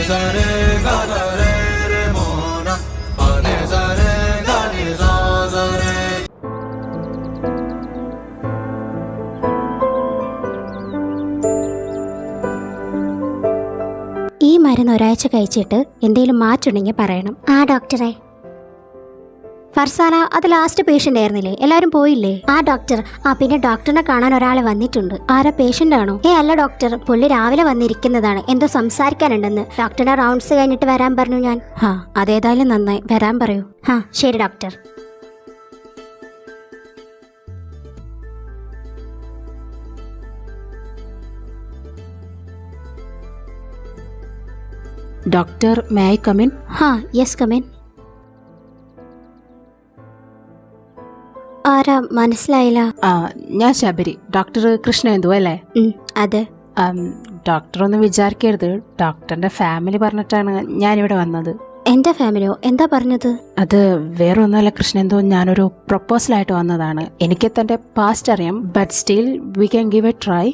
ഈ മരുന്ന് ഒരാഴ്ച കഴിച്ചിട്ട് എന്തെങ്കിലും മാറ്റുണ്ടെങ്കിൽ പറയണം. ആ ഡോക്ടറെ. ഫർസാന, അത് ലാസ്റ്റ് പേഷ്യന്റ് ആയിരുന്നില്ലേ? എല്ലാവരും പോയില്ലേ? ആ ഡോക്ടർ. പിന്നെ ഡോക്ടറിനെ കാണാൻ ഒരാൾ വന്നിട്ടുണ്ട്. ആരാ, പേഷ്യന്റ് ആണോ? അല്ല ഡോക്ടർ, പുള്ളി രാവിലെ വന്നിരിക്കുന്നതാണ്. എന്തോ സംസാരിക്കാനുണ്ടെന്ന്. ഡോക്ടറുടെ റൗണ്ട്സ് കഴിഞ്ഞിട്ട് വരാൻ പറഞ്ഞു ഞാൻ. അതേതായാലും നന്നായി, വരാൻ പറയൂ. ശരി doctor. Doctor, may I come in? Yes come in. ആരാ, മനസ്സിലായില്ല. ഞാൻ ശബരി. ഡോക്ടർ കൃഷ്ണേന്ദു അല്ലേ? അതെ. ഡോക്ടർ ഒന്നും വിചാരിക്കരുത്, ഡോക്ടറിന്റെ ഫാമിലി പറഞ്ഞിട്ടാണ് ഞാനിവിടെ വന്നത്. എന്റെ ഫാമിലിയോ? എന്താ പറഞ്ഞത്? അത് വേറെ ഒന്നുമല്ല കൃഷ്ണേന്ദു, ഞാനൊരു പ്രൊപ്പോസലായിട്ട് വന്നതാണ്. എനിക്ക് തന്റെ പാസ്റ്റ് അറിയാം, but still we can give a try.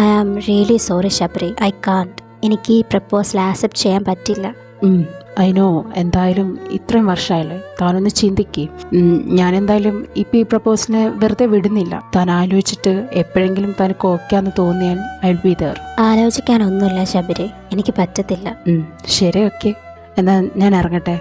I am really sorry Shabari, I can't. എനിക്ക് ഈ പ്രപ്പോസൽ ആക്സെപ്റ്റ് ചെയ്യാൻ പറ്റില്ല. I know. എന്തായാലും ഇത്രയും വർഷമായില്ലേ, താനൊന്ന് ചിന്തിക്ക്. ഞാൻ എന്തായാലും ഇപ്പം ഈ പ്രപ്പോസലിനെ വെറുതെ വിടുന്നില്ല. താൻ ആലോചിച്ചിട്ട് എപ്പോഴെങ്കിലും തനിക്ക് ഓക്കെയാന്ന് തോന്നിയാൽ ഐ വിൽ ബി ദെയർ. ആലോചിക്കാനൊന്നുമില്ല ശബരി, എനിക്ക് പറ്റത്തില്ല. ശരി, ഓക്കെ. എന്നാ ഞാൻ ഇറങ്ങട്ടെ.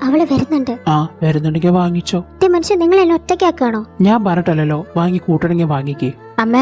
അവള് വരുന്നുണ്ട്. വരുന്നുണ്ടെങ്കിൽ വാങ്ങിച്ചോ. മനുഷ്യൻ, നിങ്ങൾ എന്നെ ഒറ്റയ്ക്കാക്കാണോ? ഞാൻ പറഞ്ഞിട്ടല്ലോ, വാങ്ങി കൂട്ടണമെങ്കിൽ വാങ്ങിക്കേ. അമ്മ,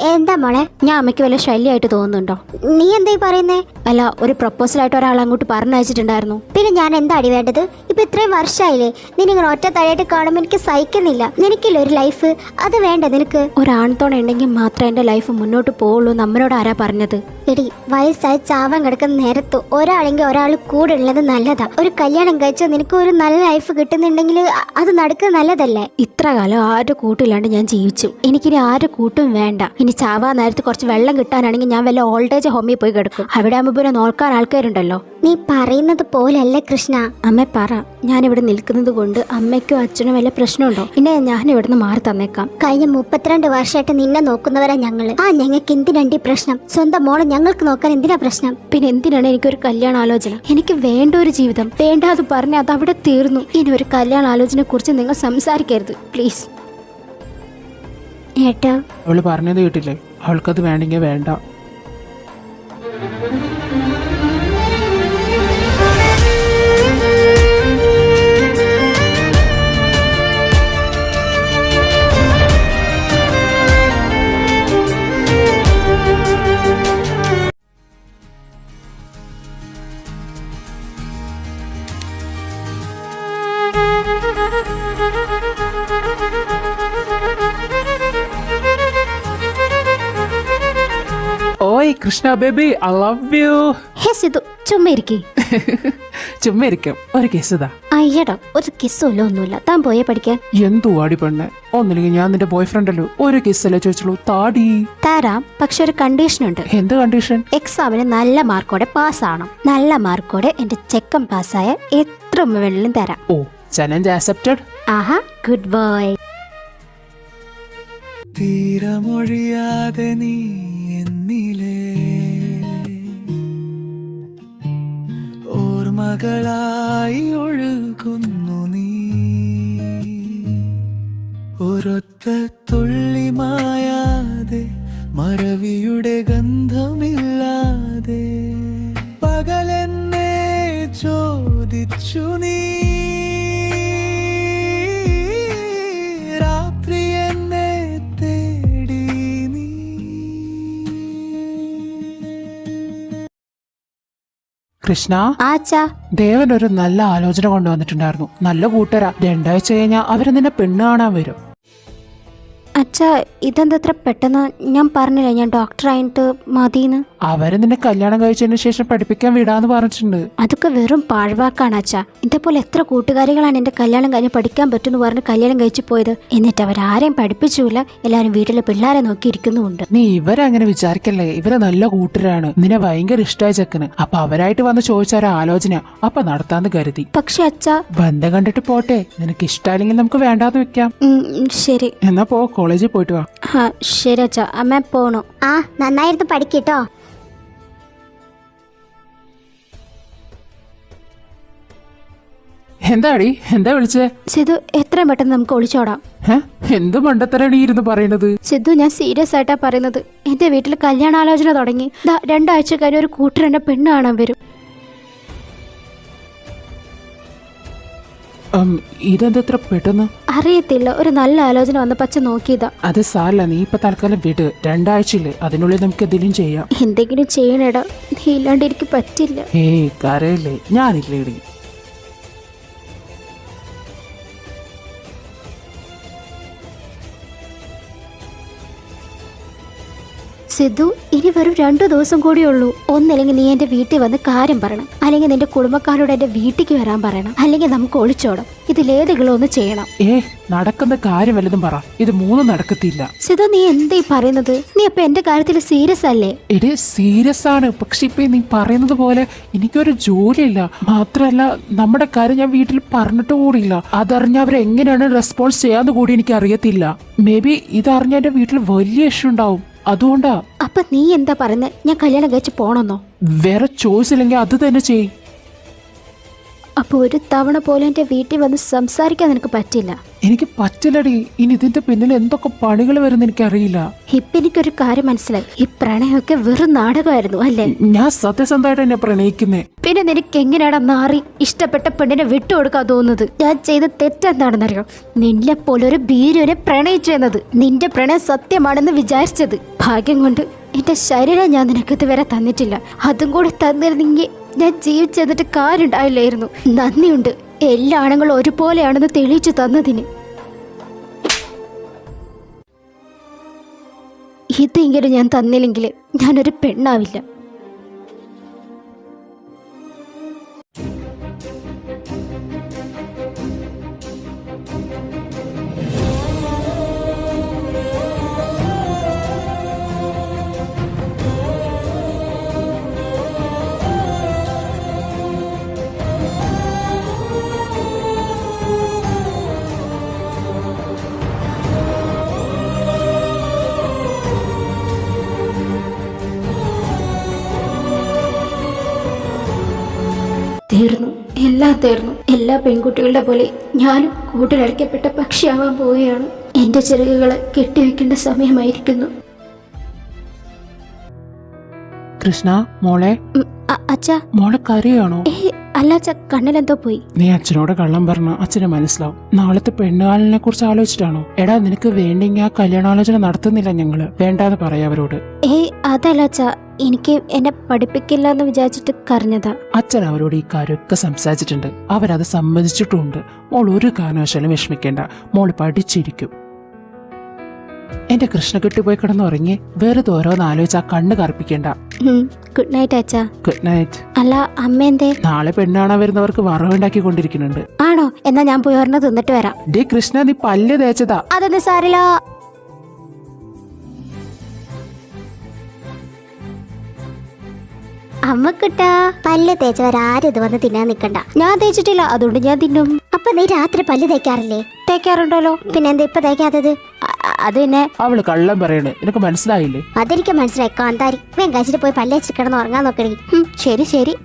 എന്താ മോളെ? ഞാൻ അമ്മയ്ക്ക് വല്ല ശല്യമായിട്ട് തോന്നുന്നുണ്ടോ? നീ എന്തായി പറയുന്നേ? അല്ല, ഒരു പ്രപ്പോസലായിട്ട് ഒരാൾ അങ്ങോട്ട് പറഞ്ഞയച്ചിട്ടുണ്ടായിരുന്നു. പിന്നെ ഞാൻ എന്താ അടി വേണ്ടത്? ഇപ്പൊ ഇത്രയും വർഷമായില്ലേ, നിന്നിങ്ങനെ ഒറ്റ തലയായിട്ട് കാണുമ്പോൾ എനിക്ക് സഹിക്കുന്നില്ല. നിനക്കില്ല ഒരു ലൈഫ്, അത് വേണ്ട നിനക്ക്? ഒരാണത്തോടെ ഉണ്ടെങ്കിൽ മാത്രമേ എന്റെ ലൈഫ് മുന്നോട്ട് പോവുള്ളൂ. നമ്മളോട് ആരാ പറഞ്ഞത്? എടി, വയസ്സായി ചാവാൻ കിടക്കുന്ന നേരത്ത് ഒരാളെങ്കിൽ ഒരാൾ കൂടെ ഉള്ളത് നല്ലതാ. ഒരു കല്യാണം കഴിച്ചാൽ നിനക്ക് ഒരു നല്ല ലൈഫ് കിട്ടുന്നുണ്ടെങ്കിൽ അത് നടക്കുന്നത് നല്ലതല്ലേ? ഇത്ര കാലം ആരുടെ കൂട്ടില്ലാണ്ട് ഞാൻ ജീവിച്ചു. എനിക്കിനി ആരുടെ കൂട്ടും വേണ്ട. ഇനി ചാവാ നേരത്ത് കുറച്ച് വെള്ളം കിട്ടാനാണെങ്കിൽ ഞാൻ വല്ല ഓൾഡേജ് ഹോമിൽ പോയി കിടക്കും. അവിടെ ആകുമ്പോൾ പിന്നെ നോക്കാൻ ആൾക്കാരുണ്ടല്ലോ. നീ പറയുന്നത് പോലല്ലേ കൃഷ്ണ. അമ്മ പറ, ഞാനിവിടെ നിൽക്കുന്നത് കൊണ്ട് അമ്മയ്ക്കോ അച്ഛനോ വല്ല പ്രശ്നമുണ്ടോ? ഇന്നെ ഞാൻ ഇവിടുന്ന് മാറി തന്നേക്കാം. കഴിഞ്ഞ 32 വർഷമായിട്ട് നിന്നെ നോക്കുന്നവരാ ഞങ്ങള്. ഞങ്ങൾക്ക് എന്തിനാണ്ടി പ്രശ്നം? സ്വന്തം മോളെ ഞങ്ങൾക്ക് നോക്കാൻ എന്തിനാ പ്രശ്നം? പിന്നെ എന്തിനാണ് എനിക്കൊരു കല്യാണ ആലോചന? എനിക്ക് വേണ്ട ഒരു ജീവിതം വേണ്ട, അത് പറഞ്ഞ് അത് അവിടെ തീർന്നു. ഇനി ഒരു കല്യാണ ആലോചനയെ കുറിച്ച് നിങ്ങൾ സംസാരിക്കരുത് പ്ലീസ്. ഏട്ടാ, അവള് പറഞ്ഞത് കേട്ടില്ലേ? അവൾക്കത് വേണമെങ്കിൽ വേണ്ട. ഓയ് Krishna baby, I love you. Hey Sidhu, ചുമ്മാ ഇരിക്കേ. ചുമ്മാ ഇരിക്കാം, ഒരു കിസ് ഇതാ. അയ്യടാ, ഒരു കിസ്സുമില്ല ഒന്നുമില്ല. താൻ പോയേ പഠിക്കാൻ. എന്തു ആടി പെണ്ണെ, ഒന്നില്ലെങ്കിൽ ഞാൻ നിന്റെ ബോയ് ഫ്രണ്ട് അല്ലോ, ഒരു കിസ്സല്ലേ ചോദിച്ചുള്ളൂ. താടി തരാം, പക്ഷെ ഒരു കണ്ടീഷൻ ഉണ്ട്. എന്ത് കണ്ടീഷൻ? എക്സാമിന് നല്ല മാർക്കോടെ പാസ്സാവണം. നല്ല മാർക്കോടെ എന്റെ ചെക്കൻ പാസ്സായ എത്ര വെള്ളം തരാം. ഓ, ചലഞ്ച് ആക്സെപ്റ്റഡ്. ആഹാ, ഗുഡ് ബോയ്. തീരമൊഴിയാതെ നീ എന്നിലേ ഓർമ്മകളായി ഒഴുകുന്നു നീ. ഒരൊത്ത തുള്ളി മായാതെ, മറവിയുടെ ഗന്ധമില്ലാതെ പകലെന്നെ ചോദിച്ചു നീ. കൃഷ്ണ, ആച്ചാ, ദേവൻ ഒരു നല്ല ആലോചന കൊണ്ടുവന്നിട്ടുണ്ടായിരുന്നു. നല്ല കൂട്ടരാ. 2 ആഴ്ച കഴിഞ്ഞാൽ അവര് നിന്നെ പെണ്ണ് കാണാൻ വരും. അച്ഛാ, ഇതെന്തത്ര പെട്ടെന്ന്? ഞാൻ പറഞ്ഞില്ലേ ഞാൻ ഡോക്ടർ ആയിട്ട് മതിന്ന്. അവരെ നിന്നെ കല്യാണം കഴിച്ചതിന് ശേഷം പഠിപ്പിക്കാൻ വിടാന്ന് പറഞ്ഞിട്ടുണ്ട്. അതൊക്കെ വെറും പാഴ്വാക്കാണ് അച്ഛാ. ഇതേപോലെ എത്ര കൂട്ടുകാരികളാണ് എന്റെ കല്യാണം കഴിഞ്ഞ് പഠിക്കാൻ പറ്റുമെന്ന് പറഞ്ഞ് കല്യാണം കഴിച്ചു പോയത്. എന്നിട്ട് അവരാരെയും പഠിപ്പിച്ചില്ല. എല്ലാരും വീട്ടിലെ പിള്ളേരെ നോക്കിയിരിക്കുന്നുമുണ്ട്. നീ ഇവരങ്ങനെ വിചാരിക്കല്ലേ, ഇവരെ നല്ല കൂട്ടരാണ്. നിന്നെ ഭയങ്കര ഇഷ്ടമായ ചെക്കന്. അപ്പൊ അവരായിട്ട് വന്ന് ചോദിച്ചാൽ ആലോചന അപ്പൊ നടത്താന്ന് കരുതി. പക്ഷെ അച്ഛാ, ബന്ധം കണ്ടിട്ട് പോട്ടെ, നിനക്ക് ഇഷ്ടമല്ലെങ്കിൽ നമുക്ക് വേണ്ടാന്ന് വെക്കാം. ശരി. എന്നാ പോ, കോളേജിൽ പോയിട്ട് വാ. ആ ശരി അച്ഛാ, അമ്മ പോണു. ആ നന്നായിരുന്നു പഠിക്കട്ടോ. എന്താടി, എന്താ വിളിച്ചേ? സിധു, എത്രയും പെട്ടെന്ന് നമുക്ക് ഒളിച്ചോടാം. എന്ത് മണ്ടത്തരാണ് ഈ ഇരുന്ന് പറയുന്നത്? സിധു, ഞാൻ സീരിയസ് ആയിട്ടാ പറയുന്നത്. എന്റെ വീട്ടിൽ കല്യാണാലോചന തുടങ്ങി. 2 ആഴ്ച കഴിഞ്ഞ് ഒരു കൂട്ടർ എന്നെ പെണ്ണ് കാണാൻ വരും. ഇതെന്തെത്ര പെട്ടെന്ന്? അറിയത്തില്ല, ഒരു നല്ല ആലോചന വന്നപ്പോ അച്ഛൻ നോക്കിയതാ. അത് സാരല്ല, നീ ഇപ്പൊ തൽക്കാലം വിട്. 2 ആഴ്ചയില്ലേ, അതിനുള്ളിൽ നമുക്ക് എന്തെങ്കിലും ചെയ്യാം. എന്തെങ്കിലും ചെയ്യണേടാ, നീ ഇല്ലാണ്ട് എനിക്ക് പറ്റില്ല. ഏയ് കരയല്ലേ, ഞാനില്ലേടി. സിദ്ധു, ഇനി വെറും 2 ദിവസം കൂടിയുള്ളൂ. ഒന്നല്ലെങ്കിൽ നീ എന്റെ വീട്ടിൽ വന്ന് കാര്യം പറയണം, അല്ലെങ്കിൽ നിന്റെ കുടുംബക്കാരോട് എന്റെ വീട്ടിലേക്ക് വരാൻ പറയണം, അല്ലെങ്കിൽ നമുക്ക് ഒളിച്ചോടാം. ഇതിലേതെങ്കിലും ഒന്ന് ചെയ്യണം. നടക്കുന്ന കാര്യം വല്ലതും പറ. ഇത് 3 നടക്കത്തില്ല. സിദ്ധു, നീ എന്താ പറയുന്നത്? നീ അപ്പൊ എന്റെ കാര്യത്തിൽ സീരിയസ് അല്ലേ? എടി സീരിയസ് ആണ്. പക്ഷെ ഇപ്പൊ നീ പറയുന്നത് പോലെ എനിക്കൊരു ജോലിയില്ല. മാത്രല്ല നമ്മുടെ കാര്യം ഞാൻ വീട്ടിൽ പറഞ്ഞിട്ട് കൂടിയില്ല. അതറിഞ്ഞ അവരെങ്ങനെയാണ് റെസ്പോൺസ് ചെയ്യാന്ന് കൂടി എനിക്ക് അറിയത്തില്ല. മേ ബി ഇതറിഞ്ഞ എന്റെ വീട്ടിൽ വലിയ ഇഷ്യൂ ഉണ്ടാവും. അതുകൊണ്ടാ. അപ്പൊ നീ എന്താ പറയുന്നത്? ഞാൻ കല്യാണം കഴിച്ച് പോണെന്നോ? വേറെ ചോയ്സ് ഇല്ലെങ്കിൽ അത് തന്നെ ചെയ്. അപ്പൊ ഒരു തവണ പോലെ എന്റെ വീട്ടിൽ വന്ന് സംസാരിക്കാൻ നിനക്ക് പറ്റില്ല? എനിക്ക് പറ്റില്ലടി. ഇനി ഇതിന്റെ പിന്നിൽ എന്തൊക്കെ പണികൾ വരുന്ന എനിക്കറിയില്ല. ഇപ്പൊ എനിക്കൊരു കാര്യം മനസ്സിലായി. ഈ പ്രണയമൊക്കെ വെറും നാടകമായിരുന്നു അല്ലേ? ഞാൻ സത്യസന്ധമായിട്ട് എന്നെ പ്രണയിക്കുന്നേ. പിന്നെ നിനക്ക് എങ്ങനെയാടാ നാറി ഇഷ്ടപ്പെട്ട പെണ്ണിനെ വിട്ടുകൊടുക്കാൻ തോന്നുന്നത്? ഞാൻ ചെയ്ത തെറ്റെന്താണെന്നറിയോ? നിന്നെ പോലെ ഒരു ഭീരുവിനെ പ്രണയിച്ചു എന്നത്. നിന്റെ പ്രണയം സത്യമാണെന്ന് വിചാരിച്ചത്. ഭാഗ്യം കൊണ്ട് എന്റെ ശരീരം ഞാൻ നിനക്ക് ഇതുവരെ തന്നിട്ടില്ല. അതും കൂടെ തന്നിരുന്നെങ്കിൽ ഞാൻ ജീവിച്ചെന്നിട്ട് കാര്യമുണ്ടായില്ലായിരുന്നു. നന്ദിയുണ്ട്, എല്ലാ ആണുങ്ങളും ഒരുപോലെയാണെന്ന് തെളിയിച്ചു തന്നതിന്. ഇതെങ്കിലും ഞാൻ തന്നില്ലെങ്കിൽ ഞാനൊരു പെണ്ണാവില്ല. തീർന്നു, എല്ലാം തീർന്നു. എല്ലാ പെൺകുട്ടികളുടെ പോലെ ഞാനും കൂട്ടിലടയ്ക്കപ്പെട്ട പക്ഷിയാവാൻ പോവുകയാണ്. എന്റെ ചിറകുകളെ കെട്ടിവെക്കേണ്ട സമയമായിരിക്കുന്നു. കൃഷ്ണ മോളെ. അച്ഛാ. മോളെ കരയാണോ? അല്ല അച്ഛാ, കണ്ണിലെന്തോ പോയി. നീ അച്ഛനോട് കള്ളം പറഞ്ഞ അച്ഛന് മനസ്സിലാവും. നാളത്തെ പെണ്ണുകാലിനെ കുറിച്ച് ആലോചിച്ചിട്ടാണോ? എടാ, നിനക്ക് വേണ്ടെങ്കിൽ ആ കല്യാണാലോചന നടത്തുന്നില്ല ഞങ്ങള്. വേണ്ടാന്ന് പറയാ അവരോട്. അതല്ല അച്ഛാ, എനിക്ക് എന്നെ പഠിപ്പിക്കില്ല എന്ന് വിചാരിച്ചിട്ട് കരഞ്ഞതാ. അച്ഛൻ അവരോട് ഈ കാര്യമൊക്കെ സംസാരിച്ചിട്ടുണ്ട്. അവരത് സമ്മതിച്ചിട്ടുണ്ട്. മോൾ ഒരു കാരണവശാലും വിഷമിക്കേണ്ട. മോള് പഠിച്ചിരിക്കും. എന്റെ കൃഷ്ണകുട്ടി പോയി കിടന്നുറങ്ങി. വെറുതെ ഓരോന്ന് ആലോചിച്ച് ആ കണ്ണ് കറുപ്പിക്കണ്ട. ഗുഡ് നൈറ്റ് അച്ഛാ. Good night. അല്ല, അമ്മ എന്തേ? നാളെ പെണ്ണാണാൻ വരുന്നവർക്ക് വറവുണ്ടാക്കി കൊണ്ടിരിക്കുന്നുണ്ട്. ആണോ? എന്നാ ഞാൻ പോയി ഒരെണ്ണം തിന്നിട്ട് വരാം. ഡേ കൃഷ്ണ, നീ പല്ല് തേച്ചതാ. അതൊന്നും സാരില്ല. അമ്മക്കിട്ടാ, പല്ല് തേച്ചവരാരും ഇത് വന്ന് തിന്നാൻ നിക്കണ്ട. ഞാൻ തേച്ചിട്ടില്ല, അതുകൊണ്ട് ഞാൻ തിന്നും. അപ്പൊ നീ രാത്രി പല്ല് തേക്കാറില്ലേ? തേക്കാറുണ്ടല്ലോ. പിന്നെ എന്താ ഇപ്പൊ തേക്കാത്തത്? അത് പിന്നെ അവള് കള്ളം പറയണേ. നിനക്ക് മനസ്സിലായില്ലേ? അതെനിക്ക് മനസ്സിലായി. കാന്താരി, വേഗം കഴിച്ചിട്ട് പോയി പല്ല് വെച്ചിട്ട് കിടന്ന് ഉറങ്ങാൻ നോക്കണേ. ശരി ശരി.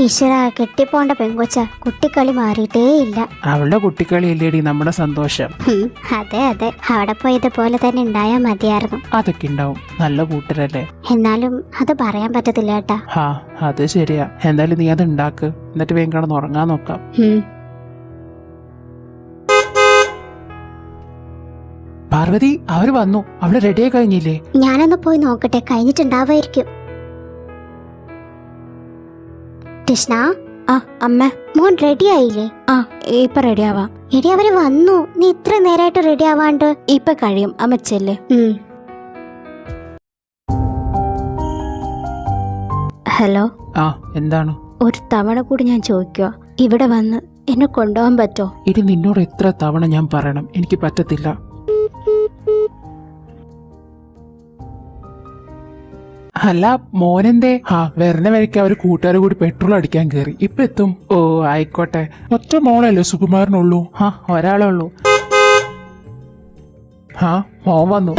ഈശ്വര, കെട്ടിപ്പോണ്ട പെങ്കൊച്ച കുട്ടിക്കളി മാറിയിട്ടേ ഇല്ല. അവളുടെ കുട്ടിക്കളി അല്ലേടി നമ്മുടെ സന്തോഷം. അതെ അതെ, അവിടെ പോയി ഇതുപോലെ തന്നെ ഉണ്ടായാ മതിയായിരുന്നു. അതൊക്കെ ഉണ്ടാവും, നല്ല കൂട്ടരല്ലേ. എന്നാലും അത് പറയാൻ പറ്റത്തില്ല കേട്ടാ. അത് ശരിയാ. എന്തായാലും നീ അത് ഉണ്ടാക്ക്, എന്നിട്ട് വേഗം കിടന്ന് ഉറങ്ങാൻ നോക്കാം. പാർവതി, അവര് വന്നു. അവള് റെഡിയായി കഴിഞ്ഞില്ലേ? ഞാനൊന്ന് പോയി നോക്കട്ടെ, കഴിഞ്ഞിട്ടുണ്ടാവായിരിക്കും. കൃഷ്ണ, ആ അമ്മ, മോൻ റെഡി ആയില്ലേ? ആ ഇപ്പൊ റെഡി ആവാം. എടി അവര് വന്നു. നീ ഇത്ര നേരമായിട്ട് റെഡി ആവാണ്ട്? ഇപ്പൊ കഴിയും, അമ്മ ചെല്ല്. ഹലോ. ആ എന്താണ്? ഒരു തവണ കൂടി ഞാൻ ചോദിക്കുക, ഇവിടെ വന്ന് എന്നെ കൊണ്ടുപോകാൻ പറ്റോ? ഇനി നിന്നോട് എത്ര തവണ ഞാൻ പറയണം, എനിക്ക് പറ്റത്തില്ല. അല്ല മോനെന്തേ? വരുന്ന വഴിക്ക് അവര് കൂട്ടുകാർ കൂടി പെട്രോൾ അടിക്കാൻ കയറി, ഇപ്പൊ എത്തും. ഓ ആയിക്കോട്ടെ. ഒറ്റ മോളല്ലേ സുകുമാരനുള്ളൂ? ഒരാളേ ഉള്ളൂ. മോൻ വന്നു.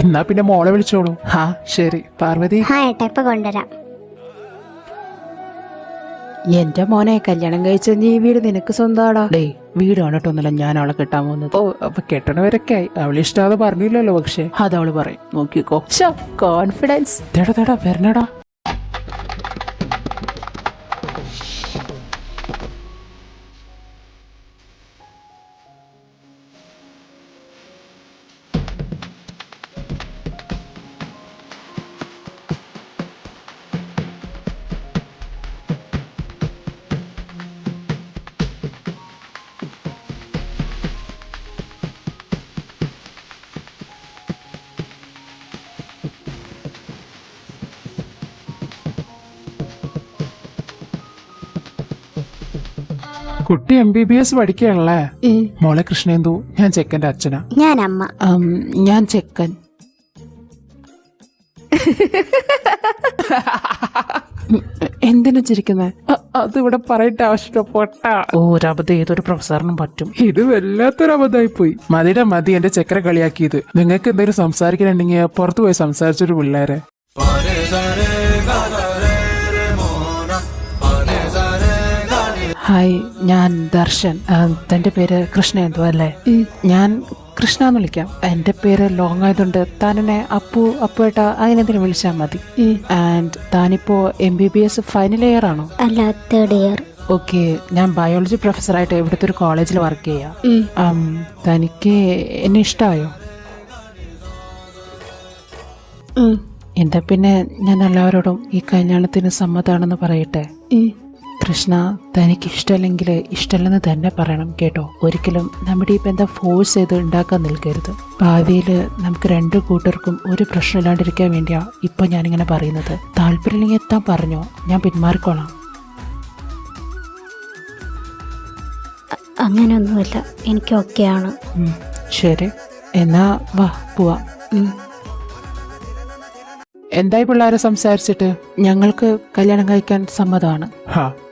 എന്നാ പിന്നെ മോളെ വിളിച്ചോളൂ. ശരി പാർവതി. ഇപ്പൊ കൊണ്ടുവരാം. എന്റെ മോനെ, കല്യാണം കഴിച്ച നീ വീട് നിനക്ക് സ്വന്തമാടാ. ഡേ വീട് കണ്ടിട്ടൊന്നുമില്ല ഞാൻ അവളെ കെട്ടാൻ പോകുന്നത്. ഓ അപ്പൊ കെട്ടണവരൊക്കെ ആയി. അവള് ഇഷ്ടാതെ പറഞ്ഞില്ലല്ലോ. പക്ഷെ അതവള് പറയും, നോക്കിക്കോ. കോൺഫിഡൻസ്. തേടാ വരണടാ. കുട്ടി MBBS പഠിക്കുകയാണല്ലേ? മോളെ കൃഷ്ണേന്ദു, ഞാൻ ചെക്കന്റെ അച്ഛനാ. ഞാൻ അമ്മ. ഞാൻ ചെക്കൻ. എന്തിനു ചിരിക്കുന്നത്? അതിവിടെ പറയേണ്ട ആവശ്യമില്ല പൊട്ടാ. ഒരബദ്ധം ഏതൊരു പ്രൊഫസറിനും പറ്റും. ഇത് വല്ലാത്തൊരു അബദ്ധമായി പോയി. മതി എന്റെ ചക്കര കളിയാക്കിയത്. നിങ്ങൾക്ക് എന്തെങ്കിലും സംസാരിക്കാനുണ്ടെങ്കിൽ പുറത്തു പോയി സംസാരിച്ചൊരു പിള്ളേരെ. ഹായ്, ഞാൻ ദർശൻ. തന്റെ പേര് കൃഷ്ണേന്ദു അല്ലേ? ഞാൻ കൃഷ്ണ എന്ന് വിളിക്കാം. എന്റെ പേര് ലോങ് ആയതുകൊണ്ട് താൻ എന്നെ അപ്പുവേട്ട അതിനെന്തിനും വിളിച്ചാൽ മതി. ആൻഡ് താനിപ്പോ MBBS ഫൈനൽ ഇയർ ആണോ? അല്ല, തേർഡ് ഇയർ. ഓക്കെ, ഞാൻ ബയോളജി പ്രൊഫസറായിട്ട് ഇവിടുത്തെ ഒരു കോളേജിൽ വർക്ക് ചെയ്യാം. തനിക്ക് എന്നെ ഇഷ്ടമായോ? എന്താ പിന്നെ ഞാൻ എല്ലാവരോടും ഈ കല്യാണത്തിന് സമ്മതമാണെന്ന് പറയട്ടെ. കൃഷ്ണ, തനിക്ക് ഇഷ്ടമല്ലെങ്കിൽ ഇഷ്ടമല്ലെന്ന് തന്നെ പറയണം കേട്ടോ. ഒരിക്കലും നമ്മുടെ ഈ ബന്ധം ഫോഴ്സ് ചെയ്ത് ഉണ്ടാക്കാൻ നിൽക്കരുത്. ഭാവിയിൽ നമുക്ക് രണ്ടു കൂട്ടർക്കും ഒരു പ്രശ്നമില്ലാണ്ടിരിക്കാൻ വേണ്ടിയാ ഇപ്പൊ ഞാനിങ്ങനെ പറയുന്നത്. താല്പര്യമില്ലെങ്കിൽ എത്താൻ പറഞ്ഞോ, ഞാൻ പിന്മാറിക്കോളാം. അങ്ങനെയൊന്നുമില്ല, എനിക്ക് ഓക്കെയാണ്. ശരി, എന്നാ വാ പോവാം. എന്തായി പിള്ളേരെ സംസാരിച്ചിട്ട്? ഞങ്ങൾക്ക് കല്യാണം കഴിക്കാൻ സമ്മതമാണ്.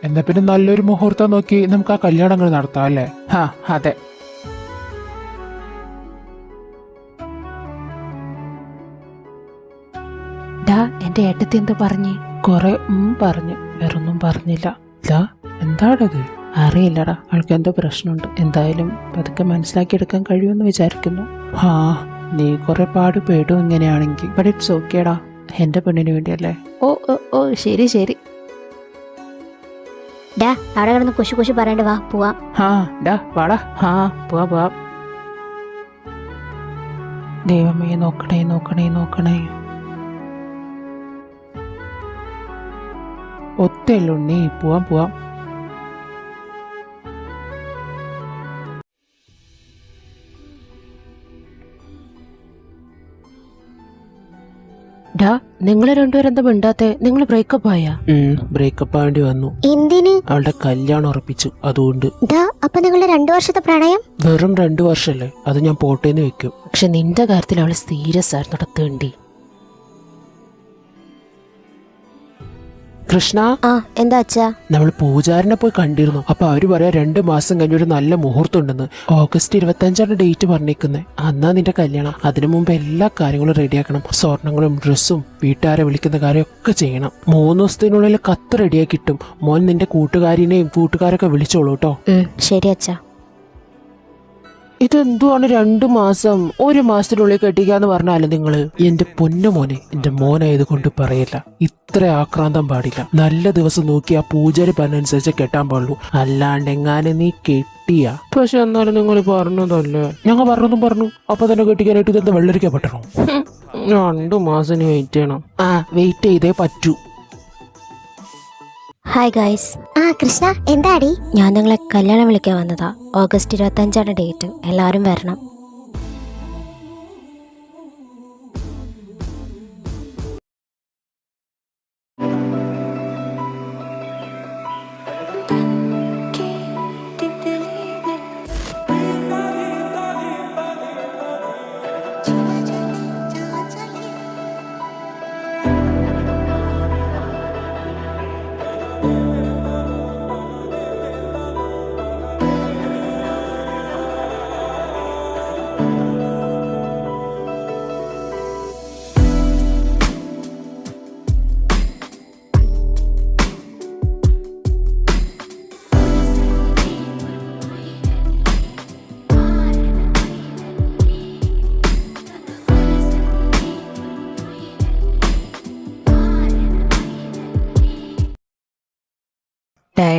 എന്നാ പിന്നെ നല്ലൊരു മുഹൂർത്തം നോക്കി നമുക്ക് ആ കല്യാണങ്ങൾ നടത്താം അല്ലേ? അതെ. എന്റെ ഏട്ടത്തി എന്ത് പറഞ്ഞേ? കൊറേ പറഞ്ഞു, വേറൊന്നും പറഞ്ഞില്ല. എന്താടത്? അറിയില്ലടാ, ആൾക്ക് എന്തോ പ്രശ്നമുണ്ട്. എന്തായാലും പതുക്കെ മനസ്സിലാക്കിയെടുക്കാൻ കഴിയുമെന്ന് വിചാരിക്കുന്നു. നീ കുറെ പാടുപെടും ഇങ്ങനെയാണെങ്കിൽ. ബട്ട് ഇറ്റ്സ് ഓക്കേടാ, എന്റെ പെണ്ണിന് വേണ്ടിയല്ലേ. ഓ ശരി ശരി. അവിടെ കിടന്ന് കുശി പറയണ്ട, വാ പോവാം. വാടാ. പോവാ. ദൈവമേ, നോക്കണേ. ഒത്തല്ലുണ്ണി, പോവാം. നിങ്ങള് രണ്ടുപേരും എന്താ മിണ്ടാത്തെ? നിങ്ങൾ ബ്രേക്കപ്പ് ആയാ? ബ്രേക്കപ്പ് ആവേണ്ടി വന്നു. എന്തിന്? അവളുടെ കല്യാണം ഉറപ്പിച്ചു, അതുകൊണ്ട്. അപ്പൊ നിങ്ങളുടെ 2 വർഷത്തെ പ്രണയം വെറും 2 വർഷല്ലേ? അത് ഞാൻ പോട്ടേന്ന് വെക്കും. പക്ഷെ നിന്റെ കാര്യത്തിൽ അവള് സീരിയസ് ആയിരുന്നു. നടത്തേണ്ടി. കൃഷ്ണ, എന്താ അച്ഛാ? നമ്മൾ പൂജാരിനെ പോയി കണ്ടിരുന്നു. അപ്പൊ അവര് പറയാ 2 മാസം കഴിഞ്ഞ ഒരു നല്ല മുഹൂർത്തം ഉണ്ടെന്ന്. August 25 ഡേറ്റ് പറഞ്ഞേക്കുന്നത്. അന്നാ നിന്റെ കല്യാണം. അതിനു മുമ്പ് എല്ലാ കാര്യങ്ങളും റെഡിയാക്കണം. സ്വർണങ്ങളും ഡ്രസ്സും വീട്ടുകാരെ വിളിക്കുന്ന കാര്യമൊക്കെ ചെയ്യണം. 3 ദിവസത്തിനുള്ളിൽ കത്ത് റെഡിയാക്കി കിട്ടും. മോൻ നിന്റെ കൂട്ടുകാരിനെയും കൂട്ടുകാരൊക്കെ വിളിച്ചോളൂ കേട്ടോ. ശരി അച്ഛാ. ഇതെന്തുവാണ് 2 മാസം? 1 മാസത്തിനുള്ളിൽ കെട്ടിക്കാന്ന് പറഞ്ഞാല് നിങ്ങള്? എന്റെ പൊന്നു മോനെ, എന്റെ മോനായത് കൊണ്ട് പറയില്ല, ഇത്ര ആക്രാന്തം പാടില്ല. നല്ല ദിവസം നോക്കി ആ പൂജാരി പറഞ്ഞനുസരിച്ച് കെട്ടാൻ പാടുള്ളൂ, അല്ലാണ്ട് എങ്ങാനും നീ കെട്ടിയ. പക്ഷെ എന്നാലും നിങ്ങൾ പറഞ്ഞതല്ലേ, ഞങ്ങൾ പറഞ്ഞതും പറഞ്ഞു. അപ്പൊ തന്നെ കെട്ടിക്കാനായിട്ട് ഇതെന്താ വെള്ളരിക്കാൻ പറ്റണോ? 2 മാസം വെയിറ്റ് ചെയ്യണം. വെയിറ്റ് ചെയ്തേ പറ്റൂ. Hi guys. കൃഷ്ണ എന്താടി? ഞാൻ നിങ്ങളെ കല്യാണം വിളിക്കാൻ വന്നതാ. August 25 date. എല്ലാവരും വരണം.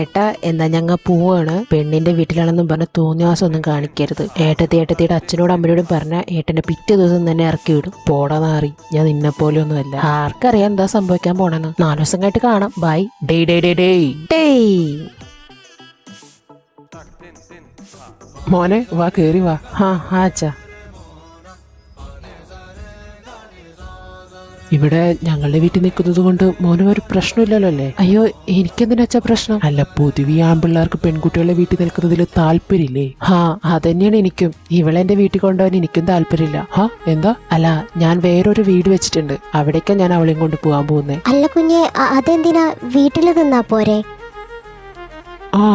ഏട്ടാ എന്നാ ഞങ്ങൾ പോവാണ്. പെണ്ണിന്റെ വീട്ടിലാണെന്നും പറഞ്ഞ് തോന്നിയാസം ഒന്നും കാണിക്കരുത്. ഏട്ടത്തിയുടെ അച്ഛനോടും അമ്മയോടും പറഞ്ഞ ഏട്ടന്റെ പിറ്റേ ദിവസം തന്നെ ഇറക്കി വിടും. പോടാന്നാറി, ഞാൻ നിന്നെ പോലെ ഒന്നും അല്ല. ആർക്കറിയാം എന്താ സംഭവിക്കാൻ പോണെന്ന്. 4 ദിവസം കഴിഞ്ഞിട്ട് കാണാം. ബൈ. ഡേ ഡേ ഡേ ഡേ ഡേ. മോനെ വാ, കേറി വാ. അച്ഛാ, ഇവിടെ ഞങ്ങളുടെ വീട്ടിൽ നിൽക്കുന്നത് കൊണ്ട് മോനും ഒരു പ്രശ്നമില്ലല്ലോ അല്ലേ? അയ്യോ, എനിക്കെന്തിനാ അച്ഛാ പ്രശ്നം? അല്ല, പൊതുവെ ആൺപിള്ളേർക്ക് പെൺകുട്ടികളെ വീട്ടിൽ നിൽക്കുന്നതിൽ താല്പര്യമില്ലേ? അതന്നെയാണ് എനിക്കും. ഇവളെന്റെ വീട്ടിൽ കൊണ്ടുപോകാൻ എനിക്കും താല്പര്യമില്ല. എന്താ? അല്ല, ഞാൻ വേറൊരു വീട് വെച്ചിട്ടുണ്ട്, അവിടേക്കാ ഞാൻ അവളെയും കൊണ്ട് പോകാൻ പോകുന്നേ. അല്ല കുഞ്ഞെ, അതെന്തിനാ? വീട്ടിൽ നിന്നാ പോരെ?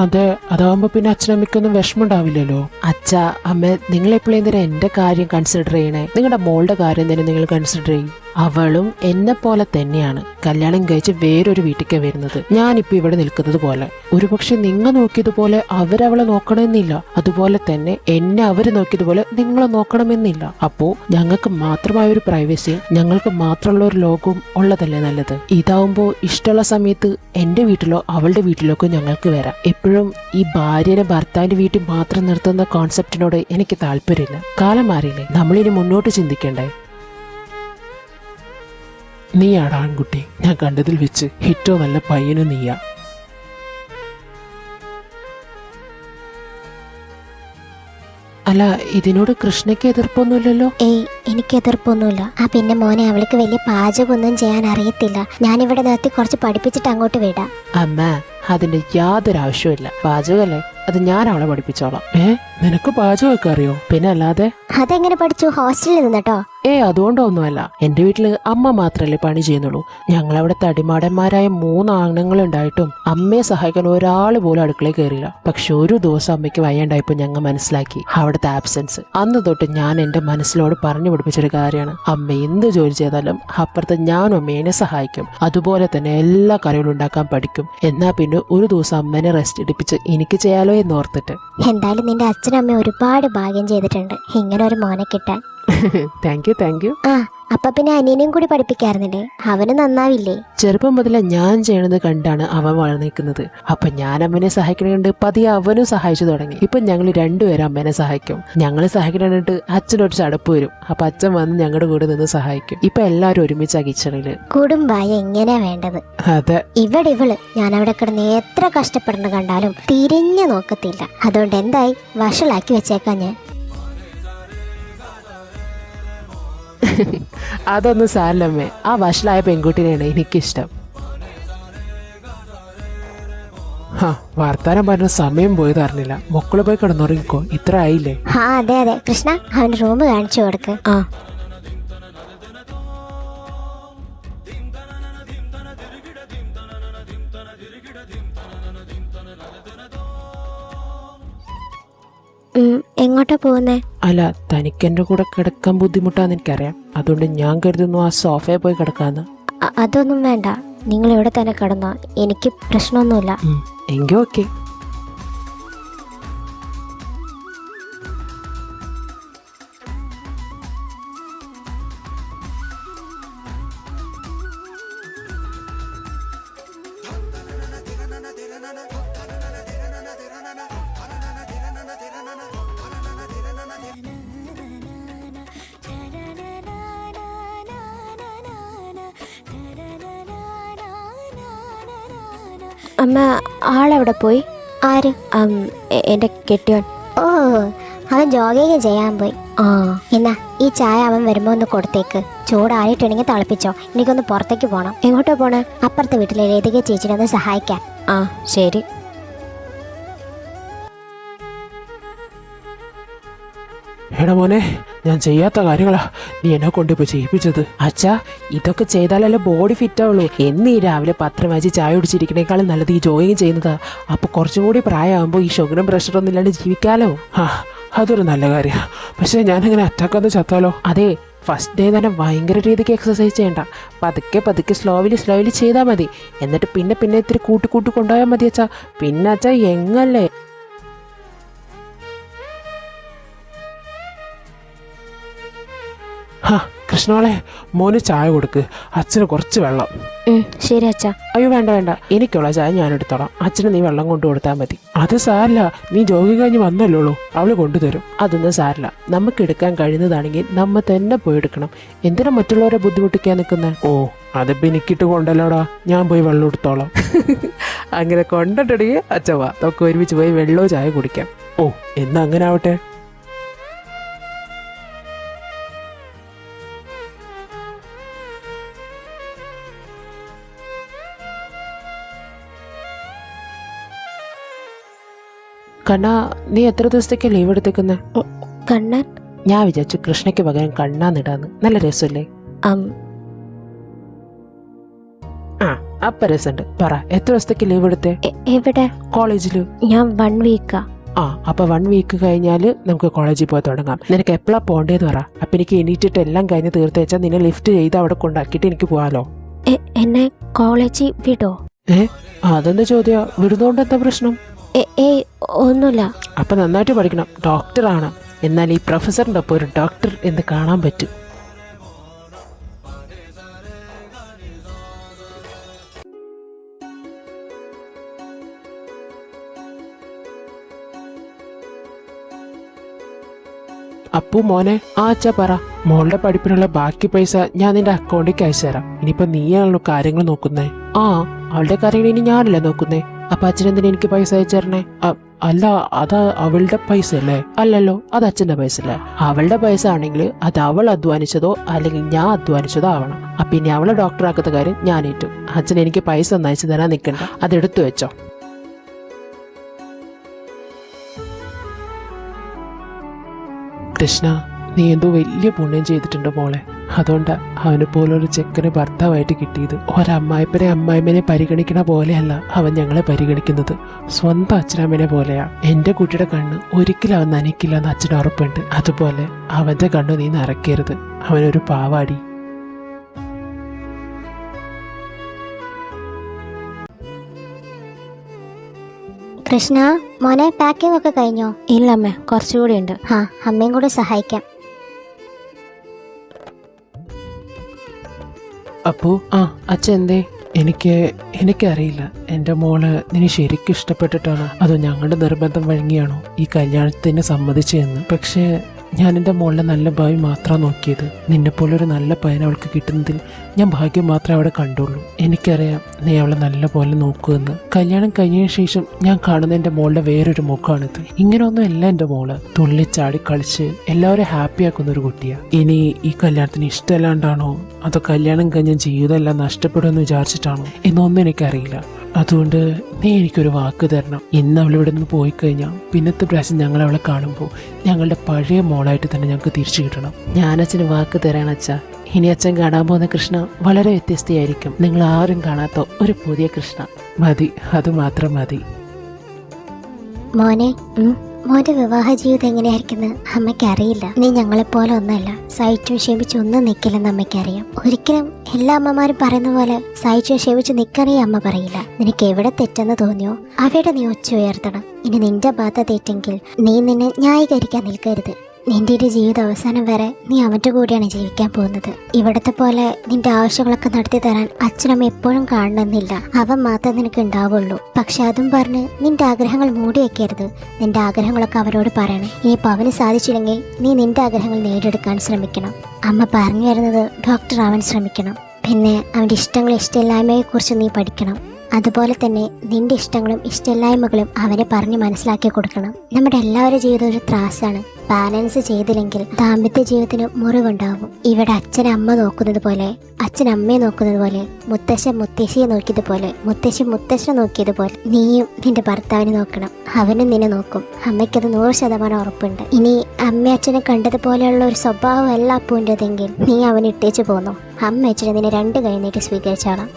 അതെ, അതാവുമ്പോ പിന്നെ അച്ഛനമ്മയ്ക്കൊന്നും വിഷമം ഉണ്ടാവില്ലല്ലോ. അച്ഛാ അമ്മ, നിങ്ങൾ എപ്പോഴും എന്തിനാ എന്റെ കാര്യം കൺസിഡർ ചെയ്യണേ? നിങ്ങളുടെ മോളുടെ കാര്യം തന്നെ നിങ്ങൾ കൺസിഡർ ചെയ്യും. അവളും എന്നെ പോലെ തന്നെയാണ് കല്യാണം കഴിച്ച് വേറൊരു വീട്ടിലേക്ക് വരുന്നത്. ഞാനിപ്പോ ഇവിടെ നിൽക്കുന്നത് പോലെ. ഒരുപക്ഷെ നിങ്ങൾ നോക്കിയതുപോലെ അവരവളെ നോക്കണമെന്നില്ല, അതുപോലെ തന്നെ എന്നെ അവര് നോക്കിയതുപോലെ നിങ്ങളെ നോക്കണമെന്നില്ല. അപ്പോ ഞങ്ങൾക്ക് മാത്രമായ ഒരു പ്രൈവസിയും ഞങ്ങൾക്ക് മാത്രമുള്ള ഒരു ലോകവും ഉള്ളതല്ലേ നല്ലത്? ഇതാവുമ്പോ ഇഷ്ടമുള്ള സമയത്ത് എന്റെ വീട്ടിലോ അവളുടെ വീട്ടിലൊക്കെ ഞങ്ങൾക്ക് വരാം. എപ്പോഴും ഈ ഭാര്യനെ ഭർത്താവിന്റെ വീട്ടിൽ മാത്രം നിർത്തുന്ന കോൺസെപ്റ്റിനോട് എനിക്ക് താല്പര്യമില്ല. കാലം മാറിയില്ലേ, നമ്മളിനി മുന്നോട്ട് ചിന്തിക്കണ്ടേ? നീയാണ് ആൺകുട്ടി, ഞാൻ കണ്ടതിൽ വെച്ച് ഏറ്റവും നല്ല പയ്യനും നീയാ. അല്ല, ഇതിനോട് കൃഷ്ണയ്ക്ക് എതിർപ്പൊന്നുമില്ലല്ലോ? എനിക്ക് എതിർപ്പൊന്നുമില്ല. പിന്നെ മോനെ, അവൾക്ക് വലിയ പാചകമൊന്നും ചെയ്യാൻ അറിയത്തില്ല. ഞാനിവിടെ നിർത്തി കുറച്ച് പഠിപ്പിച്ചിട്ട് അങ്ങോട്ട് വിടാം. അമ്മ, അതിന്റെ യാതൊരു ആവശ്യമില്ല. പാചകമല്ലേ, അത് ഞാൻ അവളെ പഠിപ്പിച്ചോളാം. നിനക്ക് പാചകമൊക്കെ അറിയോ? പിന്നെ അല്ലാതെ. അതെങ്ങനെ പഠിച്ചു? ഹോസ്റ്റലിൽ നിന്നിട്ടോ? അതുകൊണ്ടൊന്നുമല്ല. എന്റെ വീട്ടില് അമ്മ മാത്രല്ലേ പണി ചെയ്യുന്നുള്ളൂ. ഞങ്ങളവിടെ തടിമാടന്മാരായ 3 ആണുങ്ങളുണ്ടായിട്ടും അമ്മയെ സഹായിക്കാൻ ഒരാൾ പോലും അടുക്കളയിൽ കയറിയില്ല. പക്ഷെ ഒരു ദിവസം അമ്മയ്ക്ക് വയ്യാണ്ടായപ്പോ ഞങ്ങൾ മനസ്സിലാക്കി അവിടുത്തെ ആബ്സെൻസ്. അന്ന് തൊട്ട് ഞാൻ എന്റെ മനസ്സിലോട് പറഞ്ഞു പഠിപ്പിച്ചൊരു കാര്യമാണ്, അമ്മ എന്ത് ജോലി ചെയ്താലും അപ്പുറത്ത് ഞാനും അമ്മേനെ സഹായിക്കും. അതുപോലെ തന്നെ എല്ലാ കറികളും ഉണ്ടാക്കാൻ പഠിക്കും. എന്നാ പിന്നെ ഒരു ദിവസം അമ്മേനെ റെസ്റ്റ് എടുപ്പിച്ച് എനിക്ക് ചെയ്യാലോ എന്നോർത്തിട്ട്. എന്തായാലും നിന്റെ അച്ഛനും അമ്മ ഒരുപാട് ഭാഗ്യം ചെയ്തിട്ടുണ്ട് ഇങ്ങനെ ഒരു മോനെ കിട്ടാൻ. Thank you. അപ്പൊ പിന്നെ അനിയനെയും കൂടി പഠിപ്പിക്കാറുന്നില്ലേ? അവന് നന്നാവില്ലേ? ചെറുപ്പം മുതലേ ഞാൻ ചെയ്യണത് കണ്ടാണ് അവൻ വളർന്നിരിക്കുന്നത്. അപ്പൊ ഞാൻ അമ്മനെ സഹായിക്കണുണ്ട്, പതിയെ അവനും സഹായിച്ചു തുടങ്ങി. ഇപ്പൊ ഞങ്ങൾ രണ്ടുപേരും അമ്മേനെ സഹായിക്കും. ഞങ്ങൾ സഹായിക്കണിട്ട് അച്ഛനൊരു ചടപ്പ് വരും. അപ്പൊ അച്ഛൻ വന്ന് ഞങ്ങളുടെ കൂടെ നിന്ന് സഹായിക്കും. ഇപ്പൊ എല്ലാവരും ഒരുമിച്ചാ കിച്ചണില്. കുടുംബായ എങ്ങനെയാ വേണ്ടത്? അതെ. ഇവള് ഞാൻ അവിടെ കിടന്ന് എത്ര കഷ്ടപ്പെടുന്ന കണ്ടാലും തിരിഞ്ഞു നോക്കത്തില്ല. അതുകൊണ്ട് എന്തായി, വഷളാക്കി വെച്ചേക്കാം ഞാൻ. അതൊന്നും സാരല്ലമ്മേ, ആ വഷളായ പെൺകുട്ടിനെയാണ് എനിക്കിഷ്ടം. വർത്താനം പറഞ്ഞ സമയം പോയത് അറിഞ്ഞില്ല. മക്കള് പോയി കിടന്നുറങ്ങിക്കോ, ഇത്ര ആയില്ലേ? അതെ. കൃഷ്ണ, അവന്റെ റൂം കാണിച്ചു കൊടുക്ക്. എങ്ങോട്ടാ പോകുന്നേ? അല്ല, തനിക്കെന്റെ കൂടെ കിടക്കാൻ ബുദ്ധിമുട്ടാന്ന് എനിക്കറിയാം. അതുകൊണ്ട് ഞാൻ കരുതുന്നു ആ സോഫയെ പോയി കിടക്കാന്ന്. അതൊന്നും വേണ്ട, നിങ്ങൾ ഇവിടെ തന്നെ കിടന്നോ, എനിക്ക് പ്രശ്നമൊന്നുമില്ല. എങ്കിൽ ഓക്കെ. അമ്മ ആളെവിടെ പോയി? ആര്? എൻ്റെ കെട്ടിയോൻ. ഓ, അവൻ ജോഗിങ് ചെയ്യാൻ പോയി. ആ, എന്നാ ഈ ചായ അവൻ വരുമ്പോ ഒന്ന് കൊടുത്തേക്ക്. ചൂടായിട്ടുണ്ടെങ്കിൽ തിളപ്പിച്ചോ. എനിക്കൊന്ന് പുറത്തേക്ക് പോകണം. എങ്ങോട്ടാ പോണേ? അപ്പുറത്തെ വീട്ടിലെ ലതിക ചേച്ചിനെ ഒന്ന് സഹായിക്കാൻ. ആ ശരി. എടാ മോനെ, ഞാൻ ചെയ്യാത്ത കാര്യങ്ങളാ നീ എന്നെ കൊണ്ടിപ്പോൾ ചെയ്യിപ്പിച്ചത്. അച്ഛാ, ഇതൊക്കെ ചെയ്താലല്ലേ ബോഡി ഫിറ്റ് ആവുള്ളൂ. എന്നീ രാവിലെ പത്രം വായിച്ച് ചായ കുടിച്ചിരിക്കണേക്കാളും നല്ലത് ഈ ജോയിങ് ചെയ്യുന്നതാ. അപ്പോൾ കുറച്ചും കൂടി പ്രായമാകുമ്പോൾ ഈ ഷുഗറും പ്രഷറൊന്നും ഇല്ലാണ്ട് ജീവിക്കാലോ. ആ, അതൊരു നല്ല കാര്യമാണ്. പക്ഷേ ഞാനങ്ങനെ അറ്റാക്കാന്ന് ചത്താലോ? അതെ, ഫസ്റ്റ് ഡേ തന്നെ ഭയങ്കര രീതിക്ക് എക്സസൈസ് ചെയ്യണ്ട. പതുക്കെ പതുക്കെ സ്ലോവിലി ചെയ്താൽ മതി. എന്നിട്ട് പിന്നെ ഇത്തിരി കൂട്ടി കൊണ്ടുപോയാൽ മതി അച്ഛാ. പിന്നെ അച്ഛാ എങ്ങല്ലേ. ഹാ, കൃഷ്ണോളെ, മോന് ചായ കൊടുക്ക്. അച്ഛന് കുറച്ച് വെള്ളം. ശരി അച്ഛാ. അയ്യോ വേണ്ട, എനിക്കുള്ള ചായ ഞാൻ എടുത്തോളാം. അച്ഛന് നീ വെള്ളം കൊണ്ടു കൊടുത്താൽ മതി. അത് സാരില്ല, നീ ജോഗി കഴിഞ്ഞ് വന്നല്ലോളൂ, അവള് കൊണ്ടുതരും. അതൊന്നും സാരില്ല, നമുക്ക് എടുക്കാൻ കഴിയുന്നതാണെങ്കിൽ നമ്മ തന്നെ പോയി എടുക്കണം. എന്തിനാ മറ്റുള്ളവരെ ബുദ്ധിമുട്ടിക്കാൻ നിൽക്കുന്നത്? ഓ, അതിപ്പോൾ എനിക്കിട്ട് കൊണ്ടല്ലോടാ, ഞാൻ പോയി വെള്ളം എടുത്തോളാം. അങ്ങനെ കൊണ്ടിട്ടുണ്ടെങ്കിൽ അച്ഛവാ, നമുക്ക് ഒരുമിച്ച് പോയി വെള്ളവും ചായ കുടിക്കാം. ഓ, എന്നാ അങ്ങനെ ആവട്ടെ. കണ്ണാ, നീ എത്ര ദിവസത്തേക്ക് ലീവ് എടുത്തേക്കുന്നത്? കണ്ണൻ? ഞാൻ വിചാരിച്ചു കൃഷ്ണയ്ക്ക് പകരം കണ്ണാന്നിടാന്ന്. നല്ല രസമല്ലേ? ആ, അപ്പൊ രസമുണ്ട്. പറ, എത്ര ദിവസത്തേക്ക് ലീവ് എടുത്തേ? എവിടെ? കോളേജില്. ഞാൻ 1 വീക്കാ. ആ, അപ്പൊ 1 വീക്ക് കഴിഞ്ഞാല് നമുക്ക് കോളേജിൽ പോയി തുടങ്ങാം. നിനക്ക് എപ്പോഴാ പോകേണ്ടതെന്ന് പറ. അപ്പൊ എനിക്ക് എണീറ്റിട്ട് എല്ലാം കഴിഞ്ഞ് തീർത്ത് വെച്ചാൽ നിന്നെ ലിഫ്റ്റ് ചെയ്ത് അവിടെ കൊണ്ടാക്കിയിട്ട് എനിക്ക് പോകാലോ. എന്നെ കോളേജിൽ വിടോ? അതെന്താ ചോദ്യം? വിടുന്നോണ്ട് എന്താ പ്രശ്നം? ഏയ്, ഒന്നുമില്ല. അപ്പൊ നന്നായിട്ട് പഠിക്കണം, ഡോക്ടറാണ്. എന്നാൽ ഈ പ്രൊഫസറിന്റെ ഒപ്പം ഒരു ഡോക്ടർ എന്ന് കാണാൻ പറ്റും. അപ്പു മോനെ, ആ അച്ഛാ പറ. മോളുടെ പഠിപ്പിനുള്ള ബാക്കി പൈസ ഞാൻ നിന്റെ അക്കൗണ്ടിലേക്ക് അയച്ചു തരാം. ഇനിയിപ്പോ നീയാണല്ലോ കാര്യങ്ങൾ നോക്കുന്നേ. ആ, അവളുടെ കാര്യങ്ങൾ ഇനി ഞാനല്ലേ നോക്കുന്നേ. അപ്പൊ അച്ഛനെന്തിനാ എനിക്ക് പൈസ അയച്ചു തരണേ? അല്ല, അത് അവളുടെ പൈസ അല്ലേ? അല്ലല്ലോ, അത് അച്ഛന്റെ പൈസ അല്ലേ? അവളുടെ പൈസ ആണെങ്കിൽ അത് അവൾ അധ്വാനിച്ചതോ അല്ലെങ്കിൽ ഞാൻ അധ്വാനിച്ചതോ ആവണം. അപ്പൊ ഇനി അവളെ ഡോക്ടറാക്കുന്ന കാര്യം ഞാൻ ഏറ്റു. അച്ഛൻ എനിക്ക് പൈസ ഒന്ന് അയച്ചു തരാൻ നിൽക്കണ്ട, അതെടുത്തു വെച്ചോ. കൃഷ്ണ, നീ എന്തോ വലിയ പുണ്യം ചെയ്തിട്ടുണ്ട് മോളെ. അതുകൊണ്ടാ അവനെ പോലൊരു ചെക്കന് ഭർത്താവായിട്ട് കിട്ടിയത്. അമ്മായിമ്മനെ പരിഗണിക്കണ പോലെയല്ല അവൻ ഞങ്ങളെ പരിഗണിക്കുന്നത്. സ്വന്തം അച്ഛനമ്മനെ പോലെയാ. എന്റെ കുട്ടിയുടെ കണ്ണ് ഒരിക്കലും അവൻ നനയ്ക്കില്ല എന്ന് അച്ഛന് ഉറപ്പുണ്ട്. അതുപോലെ അവന്റെ കണ്ണ് നീ നിറയ്ക്കരുത്. അവനൊരു പാവാടി. കൃഷ്ണ മോനെ, പാക്കിംഗ് ഒക്കെ കഴിഞ്ഞോ? ഇല്ല അമ്മേ, കുറച്ചുകൂടി ഉണ്ട്. ആ, അമ്മയും കൂടെ സഹായിക്കാം. അപ്പോ അച്ഛൻ എന്തേ? എനിക്കറിയില്ല. എൻ്റെ മോള് നിന്നെ ശരിക്കും ഇഷ്ടപ്പെട്ടിട്ടാണോ അതോ ഞങ്ങളുടെ നിർബന്ധം വഴങ്ങിയാണോ ഈ കല്യാണത്തിന് സമ്മതിച്ചതെന്ന്. പക്ഷേ ഞാൻ എൻ്റെ മോളുടെ നല്ല ഭാവി മാത്രമാണ് നോക്കിയത്. നിന്നെപ്പോലൊരു നല്ല പയ്യൻ അവൾക്ക് കിട്ടുന്നതിൽ ഞാൻ ഭാഗ്യം മാത്രമേ അവിടെ കണ്ടുള്ളൂ. എനിക്കറിയാം നീ അവളെ നല്ല പോലെ നോക്കുമെന്ന്. കല്യാണം കഴിഞ്ഞതിന് ശേഷം ഞാൻ കാണുന്ന എൻ്റെ മോളുടെ വേറൊരു മുഖമാണിത്. ഇങ്ങനെയൊന്നും അല്ല എൻ്റെ മോള്. തുള്ളിച്ചാടി കളിച്ച് എല്ലാവരും ഹാപ്പി ആക്കുന്ന ഒരു കുട്ടിയാണ്. ഇനി ഈ കല്യാണത്തിന് ഇഷ്ടമല്ലാണ്ടാണോ അതോ കല്യാണം കഴിഞ്ഞ ജീവിതമെല്ലാം നഷ്ടപ്പെടുമെന്ന് വിചാരിച്ചിട്ടാണോ എന്നൊന്നും എനിക്കറിയില്ല. അതുകൊണ്ട് നീ എനിക്കൊരു വാക്ക് തരണം. ഇന്ന് അവൾ ഇവിടെ നിന്ന് പോയി കഴിഞ്ഞാൽ പിന്നത്തെ പ്രാവശ്യം ഞങ്ങൾ അവളെ കാണുമ്പോൾ ഞങ്ങളുടെ പഴയ മോളായിട്ട് തന്നെ ഞങ്ങൾക്ക് തിരിച്ചു കിട്ടണം. ഞാൻ അച്ഛന് വാക്ക് തരാണ് അച്ഛാ. ഇനി അച്ഛൻ കാണാൻ പോകുന്ന കൃഷ്ണ വളരെ വ്യത്യസ്തയായിരിക്കും. നിങ്ങൾ ആരും കാണാത്ത ഒരു പുതിയ കൃഷ്ണ. മതി, അത് മാത്രം മതി. മോനെ, മോന്റെ വിവാഹ ജീവിതം എങ്ങനെയായിരിക്കുന്നു അമ്മയ്ക്ക് അറിയില്ല. നീ ഞങ്ങളെപ്പോലെ ഒന്നല്ല. സഹിച്ചു ക്ഷമിച്ച് ഒന്നും നിൽക്കില്ലെന്ന് അമ്മയ്ക്കറിയാം. ഒരിക്കലും എല്ലാ അമ്മമാരും പറയുന്ന പോലെ സഹിച്ചു ക്ഷമിച്ച് നിൽക്കണേ അമ്മ പറയില്ല. നിനക്ക് എവിടെ തെറ്റെന്ന് തോന്നിയോ അവിടെ നീ ഒച്ച ഉയർത്തണം. ഇനി നിന്റെ ഭാഗത്ത് തെറ്റെങ്കിൽ നീ നിന്നെ ന്യായീകരിക്കാൻ നിൽക്കരുത്. നിന്റെ ഒരു ജീവിത അവസാനം വരെ നീ അവൻ്റെ കൂടെയാണ് ജീവിക്കാൻ പോകുന്നത്. ഇവിടത്തെ പോലെ നിന്റെ ആവശ്യങ്ങളൊക്കെ നടത്തി തരാൻ അച്ഛനമ്മ എപ്പോഴും കാണണമെന്നില്ല. അവൻ മാത്രം നിനക്ക് ഉണ്ടാവുള്ളൂ. പക്ഷെ അതും പറഞ്ഞ് നിന്റെ ആഗ്രഹങ്ങൾ മൂടി വെക്കരുത്. നിന്റെ ആഗ്രഹങ്ങളൊക്കെ അവരോട് പറയണം. ഇനിയിപ്പോൾ അവന് സാധിച്ചില്ലെങ്കിൽ നീ നിന്റെ ആഗ്രഹങ്ങൾ നേടിയെടുക്കാൻ ശ്രമിക്കണം. അമ്മ പറഞ്ഞു വരുന്നത് ഡോക്ടർ ആവാൻ ശ്രമിക്കണം. പിന്നെ അവൻ്റെ ഇഷ്ടങ്ങൾ ഇഷ്ടമില്ലായ്മയെക്കുറിച്ച് നീ പഠിക്കണം. അതുപോലെ തന്നെ നിന്റെ ഇഷ്ടങ്ങളും ഇഷ്ടമില്ലായ്മകളും അവനെ പറഞ്ഞ് മനസ്സിലാക്കി കൊടുക്കണം. നമ്മുടെ എല്ലാവരുടെ ജീവിതം ഒരു ത്രാസാണ്. ബാലൻസ് ചെയ്തില്ലെങ്കിൽ ദാമ്പത്യ ജീവിതത്തിന് മുറിവുണ്ടാവും. ഇവിടെ അച്ഛൻ അമ്മ നോക്കുന്നത് പോലെ, അച്ഛൻ അമ്മയെ നോക്കുന്നത് പോലെ, മുത്തശ്ശൻ മുത്തശ്ശിയെ നോക്കിയതുപോലെ, മുത്തശ്ശി മുത്തശ്ശനെ നോക്കിയതുപോലെ നീയും നിന്റെ ഭർത്താവിനെ നോക്കണം. അവനും നിന്നെ നോക്കും. അമ്മയ്ക്കത് 100% ഉറപ്പുണ്ട്. ഇനി അമ്മ അച്ഛനെ കണ്ടതുപോലെയുള്ള ഒരു സ്വഭാവമല്ല അപ്പൂൻ്റെതെങ്കിൽ നീ അവനെ ഇട്ടേച്ചു പോന്നു. അമ്മ അച്ഛനെ നിന്നെ 2 കൈ നീട്ടി സ്വീകരിച്ചാളാം.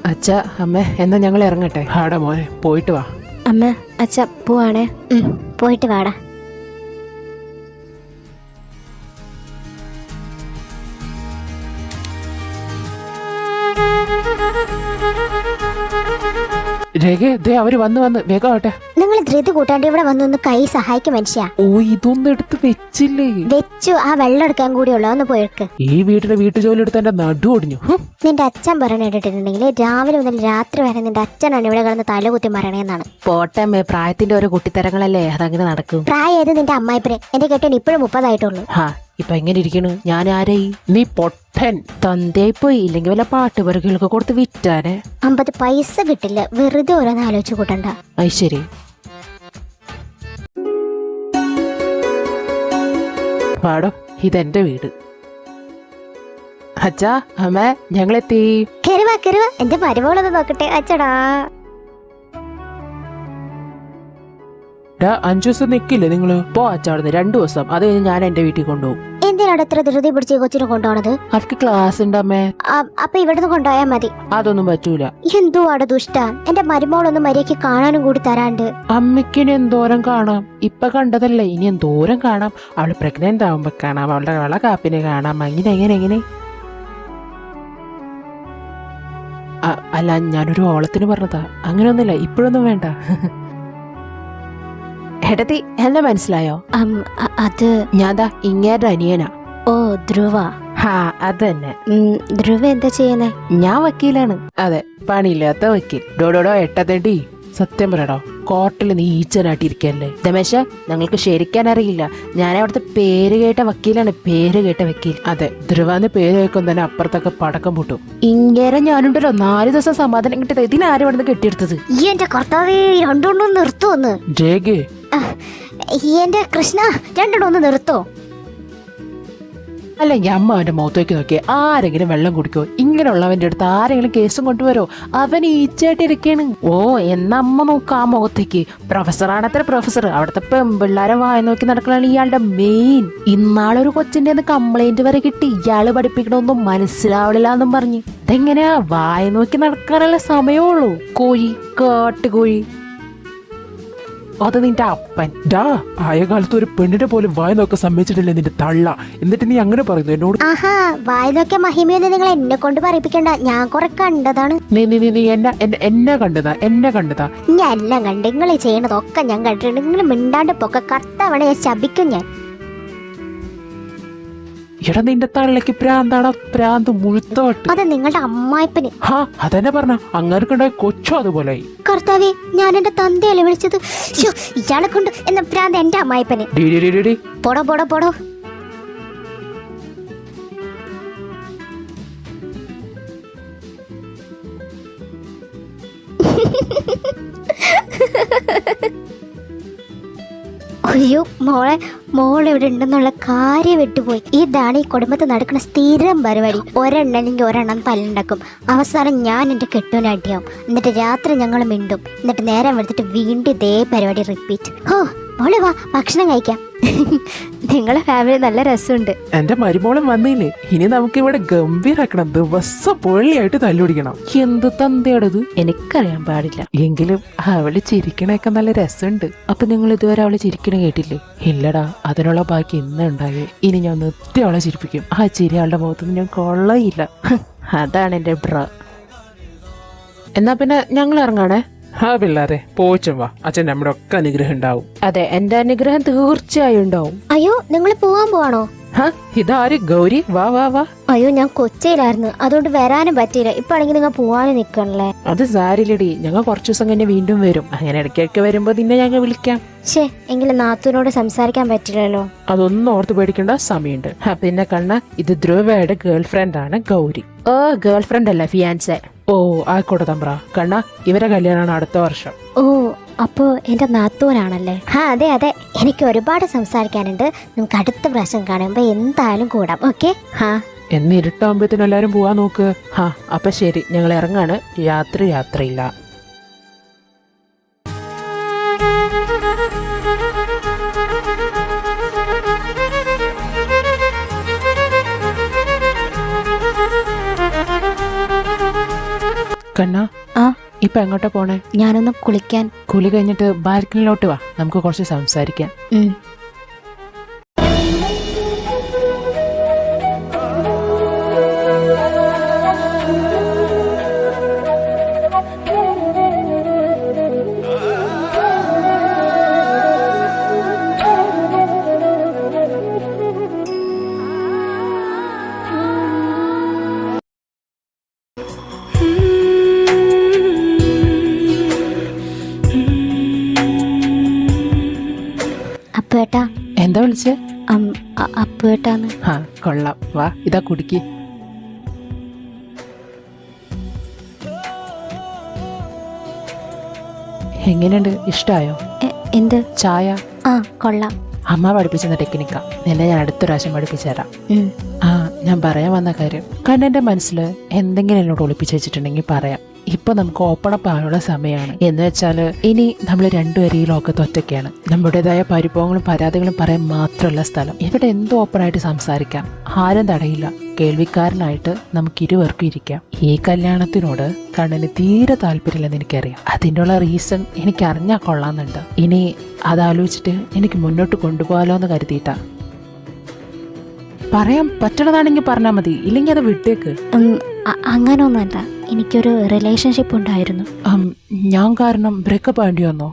അച്ഛ അമ്മ എന്നാ ഞങ്ങൾ ഇറങ്ങട്ടെ. ആടാ മോനെ, പോയിട്ട് വാ. അമ്മ അച്ഛ പോവാണേ. പോയിട്ട് വാടാ. രേഖ, ദേ അവര് വന്ന് വേഗം ആവട്ടെ. നിങ്ങൾ ധൃതി കൂട്ടാണ്ട് ഇവിടെ വന്നൊന്ന് കൈ സഹായിക്കും മനുഷ്യ. ഓ, ഇതൊന്നും എടുത്ത് വെച്ചില്ലേ? വെച്ചു. ആ വെള്ളം എടുക്കാൻ കൂടിയുള്ള ഒന്ന് പോയെടുക്ക്. ഈ വീട്ടിലെ വീട്ടുജോലി എടുത്ത് എന്റെ നടു ഒടിഞ്ഞു. നിന്റെ അച്ഛൻ പറഞ്ഞു കേട്ടിട്ടുണ്ടെങ്കിൽ രാവിലെ മുതൽ രാത്രി വരെ നിന്റെ അച്ഛനാണ് ഇവിടെ കിടന്ന് തലകുത്തി മരണേന്നാണ്. പോട്ടമ്മേ, പ്രായത്തിന്റെ ഓരോ കുട്ടിത്തരങ്ങളല്ലേ, അതങ്ങനെ നടക്കും. പ്രായം ഏത് നിന്റെ അമ്മായിപ്പനെ? എന്റെ കെട്ടിന് ഇപ്പോഴും 30 ആയിട്ടുള്ളൂ. ഹാ, ഇപ്പൊ എങ്ങനെ ഇരിക്കണു? ഞാൻ ആരായി? നീ പൊട്ടൻ. തന്തയായി പോയി. ഇല്ലെങ്കിൽ വല്ല പാട്ടുപെറുകൾക്ക് കൊടുത്ത് വിറ്റാനെ. 50 പൈസ കിട്ടില്ല. വെറുതെ ഓരോന്ന് ആലോചിച്ച് കൂട്ടണ്ട. അത് ശരി. പാടോ, ഇതെന്റെ വീട്. അച്ഛാ അമ്മ, ഞങ്ങളെത്തി. കരുവാ കരുവാ. എന്റെ മരുമോളൊന്ന് നോക്കട്ടെ. അച്ചടാ, 5 ദിവസം നിക്കില്ലേ നിങ്ങള്? പോ അച്ഛാടുന്ന് 2 ദിവസം. അത് കഴിഞ്ഞ് ഞാൻ എന്റെ വീട്ടിൽ കൊണ്ടുപോകും. എന്തിനാണ് ഇത്ര ധൃതി പിടിച്ച് കൊച്ചിനെ കൊണ്ടുപോണത്? അവർക്ക് ക്ലാസ് ഉണ്ടമ്മേ. അപ്പൊ ഇവിടുന്ന് കൊണ്ടുപോയാൽ മതി. അതൊന്നും പറ്റൂല. എന്തുവാണ് ദുഷ്ട? എന്റെ മരുമോളൊന്ന് മര്യാദയ്ക്ക് കാണാനും കൂടി തരാണ്ട്. അമ്മയ്ക്കിനി എന്തോരം കാണാം? ഇപ്പൊ കണ്ടതല്ലേ, ഇനി എന്തോരം കാണാം. അവള് പ്രഗ്നന്റ് ആവുമ്പോ കാണാം, അവളുടെ വളകാപ്പിനെ കാണാം. അങ്ങനെ എങ്ങനെ അല്ല, ഞാനൊരു ഓളത്തിന് പറഞ്ഞതാ. അങ്ങനെയൊന്നുമില്ല, ഇപ്പോഴൊന്നും വേണ്ട. എടത്തി, എന്നെ മനസ്സിലായോ? അത് ഞാൻതാ ഇങ്ങേരുടെ അനിയനാ. ഓ, ധ്രുവ. ഹാ, അതന്നെ. ധ്രുവ എന്താ ചെയ്യുന്നേ? ഞാൻ വക്കീലാണ്. അതെ, പണിയില്ലാത്ത വക്കീൽ. ഡോഡോടോ എട്ടതേണ്ടി. സത്യം പറയടോ, കോർട്ടിൽ നീ ഈച്ചനായിട്ടിരിക്കല്ലേ. രമേശ, ഞങ്ങൾക്ക് ശരിക്കാൻ അറിയില്ല. ഞാൻ അവിടുത്തെ പേര് കേട്ട വക്കീലാണ്. പേര് കേട്ട വക്കീൽ. അതെ, ധ്രുവാന്ന് പേര് കേൾക്കും തന്നെ അപ്പുറത്തൊക്കെ പടക്കം പൊട്ടും. ഇങ്ങനെ ഞാനുണ്ടല്ലോ 4 ദിവസം സമാധാനം കിട്ടിയത്. ഇതിനാരും അവിടെ നിന്ന് കെട്ടിയെടുത്തത്? ഈ എന്റെ കർത്താവേ, രണ്ടൊന്നും നിർത്തുവന്ന്. രേഖേ, എന്റെ കൃഷ്ണ, രണ്ടെണ്ണം ഒന്ന് നിർത്തോ. അല്ലെങ്കിൽ അമ്മ അവന്റെ മുഖത്തേക്ക് നോക്കിയേ. ആരെങ്കിലും വെള്ളം കുടിക്കോ? ഇങ്ങനെയുള്ളവന്റെ അടുത്ത് ആരെങ്കിലും കേസും കൊണ്ടുവരോ? അവൻ ഈച്ചായിട്ടിരിക്കാണ്. ഓ, എന്നാ അമ്മ നോക്കാം ആ മുഖത്തേക്ക്. പ്രൊഫസറാണത്ര പ്രൊഫസർ. അവിടുത്തെ പെമ്പിള്ളാരെ വായ നോക്കി നടക്കലാണ് ഇയാളുടെ മെയിൻ. ഇന്നാളൊരു കൊച്ചിന്റെ കംപ്ലൈന്റ് വരെ കിട്ടി. ഇയാള് പഠിപ്പിക്കണമൊന്നും മനസ്സിലാവണില്ല എന്നും പറഞ്ഞ്. ഇതെങ്ങനെയാ വായ നോക്കി നടക്കാനുള്ള സമയമുള്ളൂ? കോഴി, കാട്ടുകോഴി. അത് നിന്റെ അപ്പൻ. ഡാ, ആയ കാലത്ത് ഒരു പെണ്ണിനെ പോലും വായ നോക്കാൻ സമ്മതിച്ചിട്ടില്ലേ നിന്റെ തള്ള. എന്നിട്ട് നീ അങ്ങനെ പറയുന്നു എന്നോട്? ആഹാ, വായ നോക്കിയ മഹിമയൊന്നും നിങ്ങൾ എന്നെ കൊണ്ട് പറയിപ്പിക്കണ്ട. ഞാൻ കുറെ കണ്ടതാണ്. നീ എന്നെ കണ്ടതാ. ഞാൻ എല്ലാം കണ്ട്. നിങ്ങൾ ചെയ്യണതൊക്കെ ഞാൻ കണ്ടിട്ടുണ്ട്. നിങ്ങൾ മിണ്ടാണ്ട് പൊക്കെ കർത്താവണ ഞാൻ ശപിക്കും ഞാൻ. എടാ, നിന്റെ തള്ളക്ക് പ്രാന്താടാ, പ്രാന്ത് മുഴുത്തോട്ട്. അത് നിങ്ങളുടെ അമ്മായിപ്പന്. ഹാ, അതന്നെ പറഞ്ഞ അങ്ങനെക്കുണ്ടായ കൊച്ചോ അതുപോലെ. കർത്താവേ, ഞാൻ എന്റെ തന്തയല്ലേ വിളിച്ചത്. ഇയാളെ കൊണ്ട് എന്ന പ്രാന്ത് എന്റെ അമ്മായിപ്പന്. പോടോ പോടോ പോടോ. അയ്യോ, മോളെ ഇവിടെ ഉണ്ടെന്നുള്ള കാര്യം വിട്ടുപോയി. ഇതാണ് ഈ കുടുംബത്തിൽ നടക്കുന്ന സ്ഥിരം പരിപാടി. ഒരെണ്ണെങ്കിൽ ഒരെണ്ണം തല്ലുണ്ടാക്കും. അവസാനം ഞാൻ എൻ്റെ കെട്ടുവിനടിയാവും. എന്നിട്ട് രാത്രി ഞങ്ങൾ മിണ്ടും. എന്നിട്ട് നേരം എടുത്തിട്ട് വീണ്ടും ഇതേ പരിപാടി റിപ്പീറ്റ്. ഓ, മോളെ വാ, ഭക്ഷണം കഴിക്കാം. നിങ്ങളെ ഫാമിലി നല്ല രസമുണ്ട്. എന്റെ മരുമോളം വന്നില്ലേ, ഇനി നമുക്ക് ഇവിടെ ഗംഭീരാക്കണം. ദിവസം പൊള്ളിയായിട്ട് തല്ലുപിടിക്കണം. എന്ത് തന്തയാടത്? എനിക്കറിയാൻ പാടില്ല. എങ്കിലും അവള് ചിരിക്കണൊക്കെ നല്ല രസമുണ്ട്. അപ്പൊ നിങ്ങൾ ഇതുവരെ അവളെ ചിരിക്കണ കേട്ടില്ലേ? ഇല്ലടാ, അതിനുള്ള ബാക്കി ഇന്നുണ്ടായേ. ഇനി ഞാൻ നിർത്തി അവളെ ചിരിപ്പിക്കും. ആ ചിരി അവളുടെ മുഖത്തൊന്നും ഞാൻ കൊള്ളയില്ല. അതാണ് എന്റെ ബ്ര. എന്നാ പിന്നെ ഞങ്ങൾ ഇറങ്ങാണേ. ആ പിള്ളേരെ, പോച്ചും വാ. അച്ഛൻ നമ്മുടെ ഒക്കെ അനുഗ്രഹം ഉണ്ടാവും. അതെ, എന്റെ അനുഗ്രഹം തീർച്ചയായും ഉണ്ടാവും. അയ്യോ, നിങ്ങൾ പോവാൻ പോവാണോ? ഹാ ഇതാര് ഗൗരി? വാ വാ വാ. അയ്യോ ഞാൻ കൊച്ചിയിലായിരുന്നു, അതുകൊണ്ട് വരാനും പറ്റിയില്ല. ഇപ്പൊ ആണെങ്കിൽ നിങ്ങൾ പോവാനും നിക്കണല്ലേ. അത് സാരില്ലടി, ഞങ്ങൾ കുറച്ചു ദിവസം കഴിഞ്ഞ് വീണ്ടും വരും. അങ്ങനെ ഇടയ്ക്കൊക്കെ വരുമ്പോ നിന്നെ ഞങ്ങൾ വിളിക്കാം. ശേ, എങ്കിലും നാത്തൂനോട് സംസാരിക്കാൻ പറ്റില്ലല്ലോ. അതൊന്നും ഓർത്ത് പേടിക്കേണ്ട, സമയമുണ്ട്. പിന്നെ കണ്ണ, ഇത് ധ്രുവയുടെ ഗേൾ ഫ്രണ്ട് ആണ് ഗൗരി. ഓ, ഗേൾ ഫ്രണ്ട് അല്ല, ഫിയാൻസെ. ഓ ആയിക്കോട്ടെ തമ്പ്ര. കണ്ണ, ഇവരെ കല്യാണമാണ് അടുത്ത വർഷം. ഓ, അപ്പോ എന്റെ നാത്തൂനാണല്ലേ? അതെ അതെ, എനിക്ക് ഒരുപാട് സംസാരിക്കാനുണ്ട്. നമുക്ക് അടുത്ത പ്രാവശ്യം കാണുമ്പോ എന്തായാലും കൂടാം. ഓക്കെ? എന്ന് ഇരുട്ടാകുമ്പോഴത്തേനും എല്ലാരും പോവാൻ നോക്ക്. അപ്പൊ ശരി, ഞങ്ങൾ ഇറങ്ങാണ്. യാത്രയില്ല. കണ്ണ, ഇപ്പൊ എങ്ങോട്ടാ പോണേ? ഞാനൊന്ന് കുളിക്കാൻ. കുളി കഴിഞ്ഞിട്ട് ബാൽക്കണിയിലോട്ട് വാ, നമുക്ക് കുറച്ച് സംസാരിക്കാം. അപ്പേട്ടാ. എന്താ വിളിച്ചേ? അപ്പേട്ടാന്ന്. കൊള്ളാം, വാ ഇതാ കുടിക്ക്. എങ്ങനെയുണ്ട്, ഇഷ്ടായോ? എന്ത്? ചായ. കൊള്ളാം. അമ്മ പഠിപ്പിച്ചെന്ന ടെക്നിക്കാ, നിന്നെ ഞാൻ അടുത്ത പ്രാവശ്യം പഠിപ്പിച്ചു തരാം. ഞാൻ പറയാൻ വന്ന കാര്യം, കണ്ണന്റെ മനസ്സിൽ എന്തെങ്കിലും എന്നോട് ഒളിപ്പിച്ചു വെച്ചിട്ടുണ്ടെങ്കിൽ പറയാം. ഇപ്പൊ നമുക്ക് ഓപ്പൺ അപ്പ് ആവാനുള്ള സമയമാണ്. എന്ന് വെച്ചാല് ഇനി നമ്മൾ രണ്ടുപേരും ഈ ലോകത്ത് ഒറ്റയ്ക്കാണ്. നമ്മുടേതായ പരിഭവങ്ങളും പരാതികളും പറയാൻ മാത്രമുള്ള സ്ഥലം. ഇവിടെ എന്തും ഓപ്പണായിട്ട് സംസാരിക്കാം, ആരും തടയില്ല. കേൾവിക്കാരനായിട്ട് നമുക്ക് ഇരുവർക്കും ഇരിക്കാം. ഈ കല്യാണത്തിനോട് കണ്ണന് തീരെ താല്പര്യമില്ലെന്ന് എനിക്കറിയാം. അതിൻ്റെ ഉള്ള റീസൺ എനിക്ക് അറിഞ്ഞാൽ കൊള്ളാമെന്നുണ്ട്. ഇനി അതാലോചിച്ചിട്ട് എനിക്ക് മുന്നോട്ട് കൊണ്ടുപോകാലോ എന്ന് കരുതിയിട്ടാ. പറയാൻ പറ്റണതാണെങ്കിൽ പറഞ്ഞാൽ മതി, ഇല്ലെങ്കിൽ അത് വിട്ടേക്ക്. അങ്ങനൊന്നുമല്ല, എനിക്കൊരു റിലേഷൻഷിപ്പ് ഉണ്ടായിരുന്നു. ഞാൻ കാരണം ബ്രേക്കപ്പ് ആണ്ടി വന്നോ?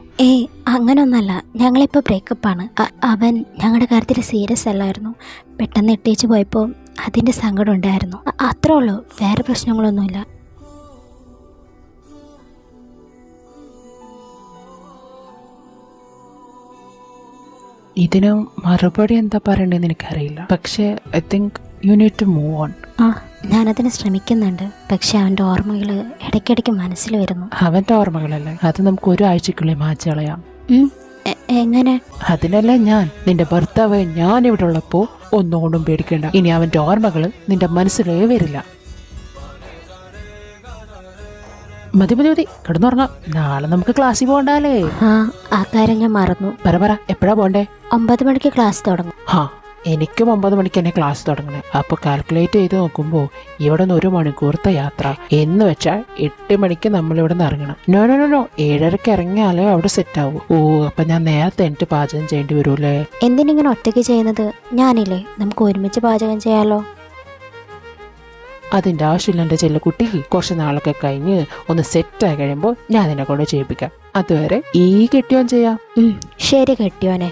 അങ്ങനൊന്നല്ല, ഞങ്ങളിപ്പോൾ ബ്രേക്കപ്പാണ്. അവൻ ഞങ്ങളുടെ കാര്യത്തിൽ സീരിയസ് അല്ലായിരുന്നു. പെട്ടെന്ന് ഇട്ടേച്ച് പോയപ്പോൾ അതിൻ്റെ സങ്കടം ഉണ്ടായിരുന്നു. അത്രേ ഉള്ളൂ, വേറെ പ്രശ്നങ്ങളൊന്നുമില്ല. ഇതിന് മറുപടി എന്താ പറയണ്ടെന്ന് എനിക്കറിയില്ല. പക്ഷേ I think you need to move on. ഞാനതിന് ശ്രമിക്കുന്നുണ്ട്. പക്ഷെ അവൻ്റെ ഓർമ്മകൾ ഇടയ്ക്കിടയ്ക്ക് മനസ്സിൽ വരുന്നു. അവൻ്റെ ഓർമ്മകളല്ലേ, അത് നമുക്ക് ഒരാഴ്ചക്കുള്ളിൽ മാറ്റി കളയാം. എങ്ങനെ? അതിനല്ല ഞാൻ നിന്റെ ഭർത്താവ് ഞാൻ ഇവിടെ ഉള്ളപ്പോ ഒന്നുകൊണ്ടും പേടിക്കണ്ട. ഇനി അവൻ്റെ ഓർമ്മകൾ നിന്റെ മനസ്സിലേ വരില്ല. മതി കിടന്നുറങ്ങാം, നാളെ നമുക്ക് ക്ലാസ്സിൽ പോകണ്ടല്ലേ? ആ കാര്യം ഞാൻ മറന്നു. പറ എപ്പോഴാ പോണ്ടേ? 9 മണിക്ക് ക്ലാസ് തുടങ്ങും. എനിക്കും 9 മണിക്ക് തന്നെ ക്ലാസ് തുടങ്ങണേ. അപ്പൊ കാൽക്കുലേറ്റ് ചെയ്ത് നോക്കുമ്പോൾ ഇവിടെ നിന്ന് 1 മണിക്കൂറത്തെ യാത്ര എന്ന് വെച്ചാൽ 8 മണിക്ക് നമ്മൾ ഇവിടെ നിന്ന് ഇറങ്ങണം. നോ 7:30 ഇറങ്ങിയാലേ അവിടെ സെറ്റ് ആവൂ. അപ്പൊ ഞാൻ നേരത്തെ എനിക്ക് പാചകം ചെയ്യേണ്ടി വരൂലേ? എന്തിനിങ്ങനെ ഒറ്റയ്ക്ക് ചെയ്യുന്നത്? ഞാനില്ലേ, നമുക്ക് ഒരുമിച്ച് പാചകം ചെയ്യാലോ. അതിൻ്റെ ആവശ്യമില്ല എൻ്റെ ചെല്ലക്കുട്ടി. കുറച്ച് നാളൊക്കെ കഴിഞ്ഞ് ഒന്ന് സെറ്റായി കഴിയുമ്പോൾ ഞാൻ നിന്നെ കൊണ്ട് ചെയ്യിപ്പിക്കാം. അതുവരെ ഈ കെട്ടിയോൻ ചെയ്യാം. ശരി കെട്ടിയോനെ.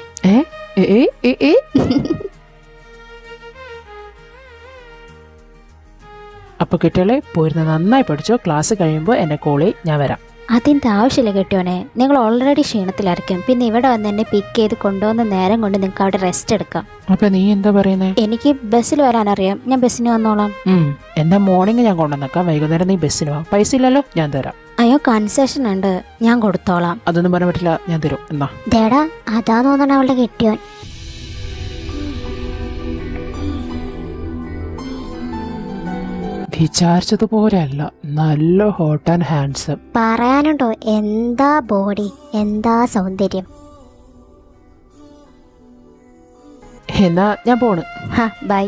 അപ്പൊ കുട്ടികളെ പോയിരുന്ന നന്നായി പഠിച്ചോ. ക്ലാസ് കഴിയുമ്പോൾ എന്നെ കോളി, ഞാൻ വരാം. അതിൻ്റെ ആവശ്യമില്ല കെട്ടിയോനെ, നിങ്ങൾ ഓൾറെഡി ക്ഷീണത്തിലായിരിക്കും. പിന്നെ ഇവിടെ വന്ന് എന്നെ പിക്ക് ചെയ്ത് കൊണ്ടുവന്ന നേരം കൊണ്ട് നിങ്ങൾക്ക് അവിടെ റെസ്റ്റ് എടുക്കാം. അപ്പൊ നീ എന്താ പറയുന്നേ? എനിക്ക് ബസ്സിൽ വരാനറിയാം, ഞാൻ ബസ്സിന് വന്നോളാം. എന്നാ മോർണിംഗ് ഞാൻ കൊണ്ടുവന്നേക്കാം, വൈകുന്നേരം നീ ബസ്സിന് വാ. പൈസ ഇല്ലല്ലോ, ഞാൻ തരാം. അയ്യോ, കൺസെഷൻ ഉണ്ട്, ഞാൻ കൊടുത്തോളാം. അതൊന്നും പറയാൻ പറ്റില്ല, ഞാൻ തരും. എന്നാ ദേടാ, അതാ തോന്നണ അവളുടെ കെട്ടിയോൻ. വിചാരിച്ചതുപോലെ അല്ല, നല്ല ഹോട്ട് ആൻഡ് ഹാൻഡ്സം. പറയാനുണ്ടോ? എന്താ ബോഡി, എന്താ സൗന്ദര്യം. എന്നാ ഞാൻ പോണ്. ബൈ.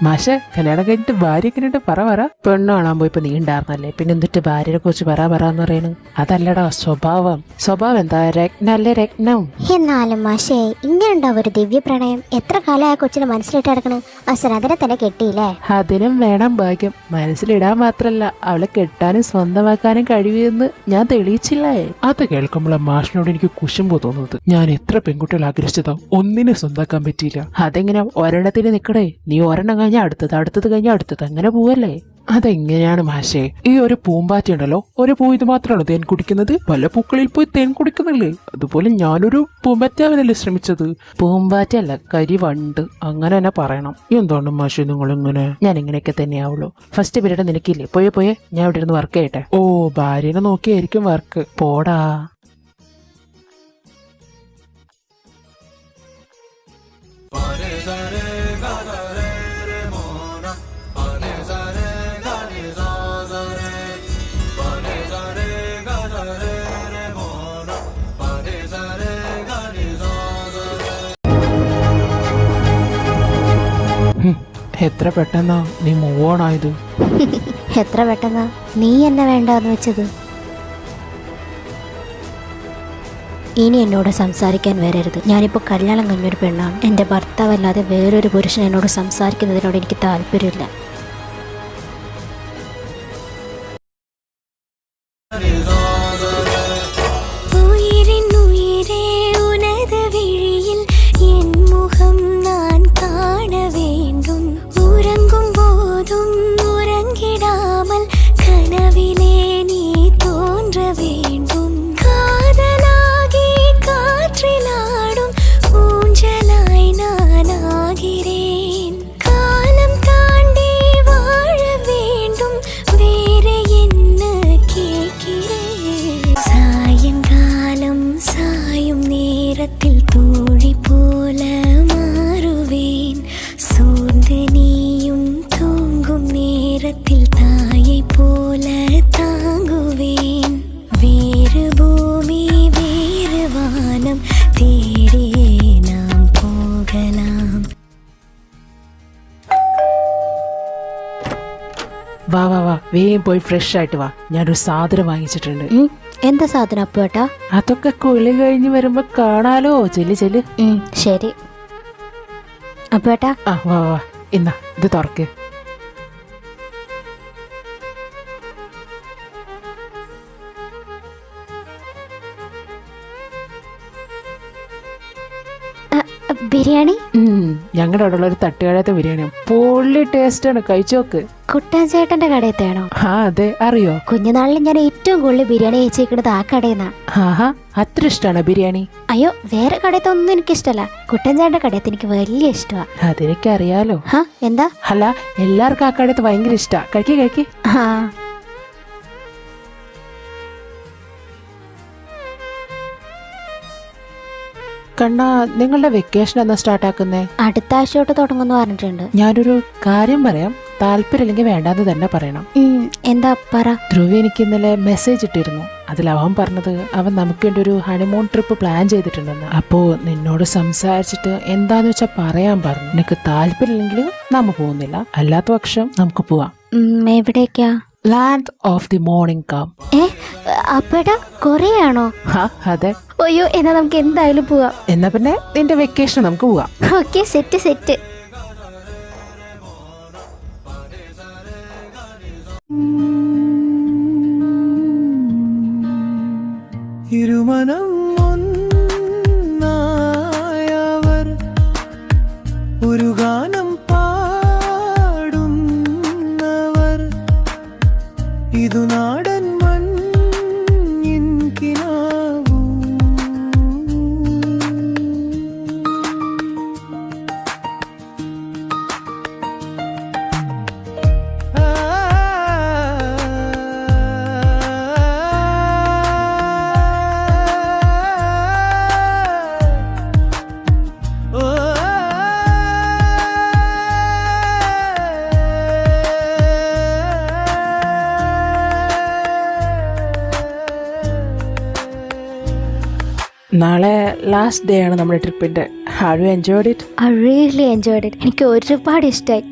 മാഷെ കല്യാണം കഴിഞ്ഞിട്ട് ഭാര്യ എങ്ങനെയുണ്ട് പറ. പെണ്ണ് കാണാൻ പോയിപ്പോ നീ ഉണ്ടായിരുന്നല്ലേ, പിന്നെ എന്നിട്ട് ഭാര്യനെ കുറിച്ച് പറയാന്ന് പറയുന്നു. അതല്ലടാ സ്വഭാവം എന്താ രത്നല്ലേ രത്നം. എന്നാലും മാഷേ ഇങ്ങനെ ഉണ്ടാവും ഒരു ദിവ്യ പ്രണയം. എത്ര കാലമായ കൊച്ചിനെ മനസ്സിലിട്ട് കിടക്കണ്. അവസരം അതിനെ തന്നെ കെട്ടിയില്ലേ. അതിനും വേണം ഭാഗ്യം. മനസ്സിലിടാൻ മാത്രല്ല അവളെ കെട്ടാനും സ്വന്തമാക്കാനും കഴിയുമെന്ന് ഞാൻ തെളിയിച്ചില്ലേ. അത് കേൾക്കുമ്പോൾ മാഷിനോട് എനിക്ക് കുശുമ്പോ തോന്നുന്നത്. ഞാൻ എത്ര പെൺകുട്ടികൾ ആഗ്രഹിച്ചതാ, ഒന്നിനെ സ്വന്തമാക്കാൻ പറ്റിയില്ല. അതെങ്ങനെ ഒരെണ്ണത്തിന് നിക്കടേ, നീ ഒരെണ്ണം കഴിഞ്ഞാൽ അടുത്തത് കഴിഞ്ഞാൽ അടുത്തത് അങ്ങനെ പോവല്ലേ. അതെങ്ങനെയാണ് മാഷേ? ഈ ഒരു പൂമ്പാറ്റ ഉണ്ടല്ലോ, ഒരു പൂ ഇത് മാത്രമാണ് തേൻ കുടിക്കുന്നത്, പല പൂക്കളിൽ പോയി തേൻ കുടിക്കുന്നില്ലേ? അതുപോലെ ഞാനൊരു പൂമ്പാറ്റാവനല്ലേ ശ്രമിച്ചത്. പൂമ്പാറ്റല്ല, കരിവണ്ട് അങ്ങനെ തന്നെ പറയണം. എന്താണ് മാഷേ നിങ്ങൾ ഇങ്ങനെ? ഞാൻ ഇങ്ങനെയൊക്കെ തന്നെയാവുള്ളൂ. First period നിനക്കില്ലേ? പോയേ ഞാൻ ഇവിടെ ഇരുന്ന് വർക്ക് ചെയ്യട്ടെ. ഓ ഭാര്യനെ നോക്കിയായിരിക്കും വർക്ക്. പോടാ. എത്ര പെട്ടെന്നാ നീ മൂവ് ഓൺ ആയത്. എത്ര പെട്ടെന്നാ നീ എന്നെ വേണ്ടാന്ന് വെച്ചത്. ഇനി എന്നോട് സംസാരിക്കാൻ വരരുത്. ഞാനിപ്പോൾ കല്യാണം കഴിഞ്ഞൊരു പെണ്ണാണ്. എൻ്റെ ഭർത്താവല്ലാതെ വേറൊരു പുരുഷൻ എന്നോട് സംസാരിക്കുന്നതിനോട് എനിക്ക് താല്പര്യമില്ല. വാ വേഗം പോയി ഫ്രഷ് ആയിട്ട് വാ. ഞാനൊരു സാധനം വാങ്ങിച്ചിട്ടുണ്ട്. എന്താ സാധനം അപ്പുവേട്ടാ? അതൊക്കെ കുളി കഴിഞ്ഞ് വരുമ്പോ കാണാലോ. ചെല്ല്. ശരി അപ്പുവേട്ടാ. വാ എന്നാ ഇത് തുറക്ക്. ബിരിയാണി. ഞങ്ങളുടെ അവിടെ ഉള്ള ഒരു തട്ടുകടത്തെ ബിരിയാണി പൊള്ളി ടേസ്റ്റ് ആണ്, കഴിച്ചോക്ക്. കുട്ടൻ ചേട്ടന്റെ കടയത്തെയാണോ? അതെ. അറിയോ? കുഞ്ഞുനാളിൽ ഞാൻ ഏറ്റവും കൂടുതൽ ബിരിയാണി കഴിച്ചേക്കുന്നത് ആ കടയിന്നാ. അത്ര ഇഷ്ടമാണോ ബിരിയാണി? അയ്യോ വേറെ കടയത്തെ ഒന്നും എനിക്ക് ഇഷ്ടമല്ല. കുട്ടൻ ചേട്ടന്റെ കടയത്ത് എനിക്ക് വലിയ ഇഷ്ടമാ. അതെനിക്കറിയാലോ. എന്താ? അല്ല എല്ലാവർക്കും ആ കടയത്ത് ഭയങ്കര ഇഷ്ടാ. കഴിക്ക്. കണ്ണാ, നിങ്ങളുടെ വെക്കേഷൻ എന്നാ സ്റ്റാർട്ട് ആക്കുന്നേ? അടുത്ത ആഴ്ച തൊട്ട് തുടങ്ങുന്നു പറഞ്ഞിട്ടുണ്ട്. ഞാനൊരു കാര്യം പറയാം, താല്പര്യമില്ലെങ്കിൽ വേണ്ടാന്ന് തന്നെ പറയണം. എന്താ പറ. ധ്രുവ എനിക്ക് ഇന്നലെ മെസ്സേജ് ഇട്ടിരുന്നു. അതിൽ അവൻ പറഞ്ഞത് അവൻ നമുക്ക് വേണ്ടി ഒരു ഹണിമൂൺ ട്രിപ്പ് പ്ലാൻ ചെയ്തിട്ടുണ്ടെന്ന്. അപ്പോ നിന്നോട് സംസാരിച്ചിട്ട് എന്താന്ന് വെച്ചാ പറയാൻ പറഞ്ഞു. നിനക്ക് താല്പര്യമില്ലെങ്കിൽ നമ്മ പോകുന്നില്ല, അല്ലാത്ത പക്ഷം നമുക്ക് പോവാം. എവിടേക്കാ? Land of the morning calm. അപ്പേട്ടാ കൊറിയാണോ? അതെ. അയ്യോ എന്നാ നമുക്ക് എന്തായാലും പോവാം. എന്നാ പിന്നെ നിന്റെ വെക്കേഷൻ നമുക്ക് പോവാം. Okay set. ഇരുമനം ഒന്നായവർ ഒരു ഗാനം പാടുന്നവർ, ഇതു നാടൻ മഞ്ഞിൻ കിനാവു. നാളെ ലാസ്റ്റ് ഡേ ആണ് നമ്മുടെ ട്രിപ്പിന്റെ. Have you enjoyed it? I really enjoyed it. എനിക്ക് ഒരുപാട് ഇഷ്ടമായി.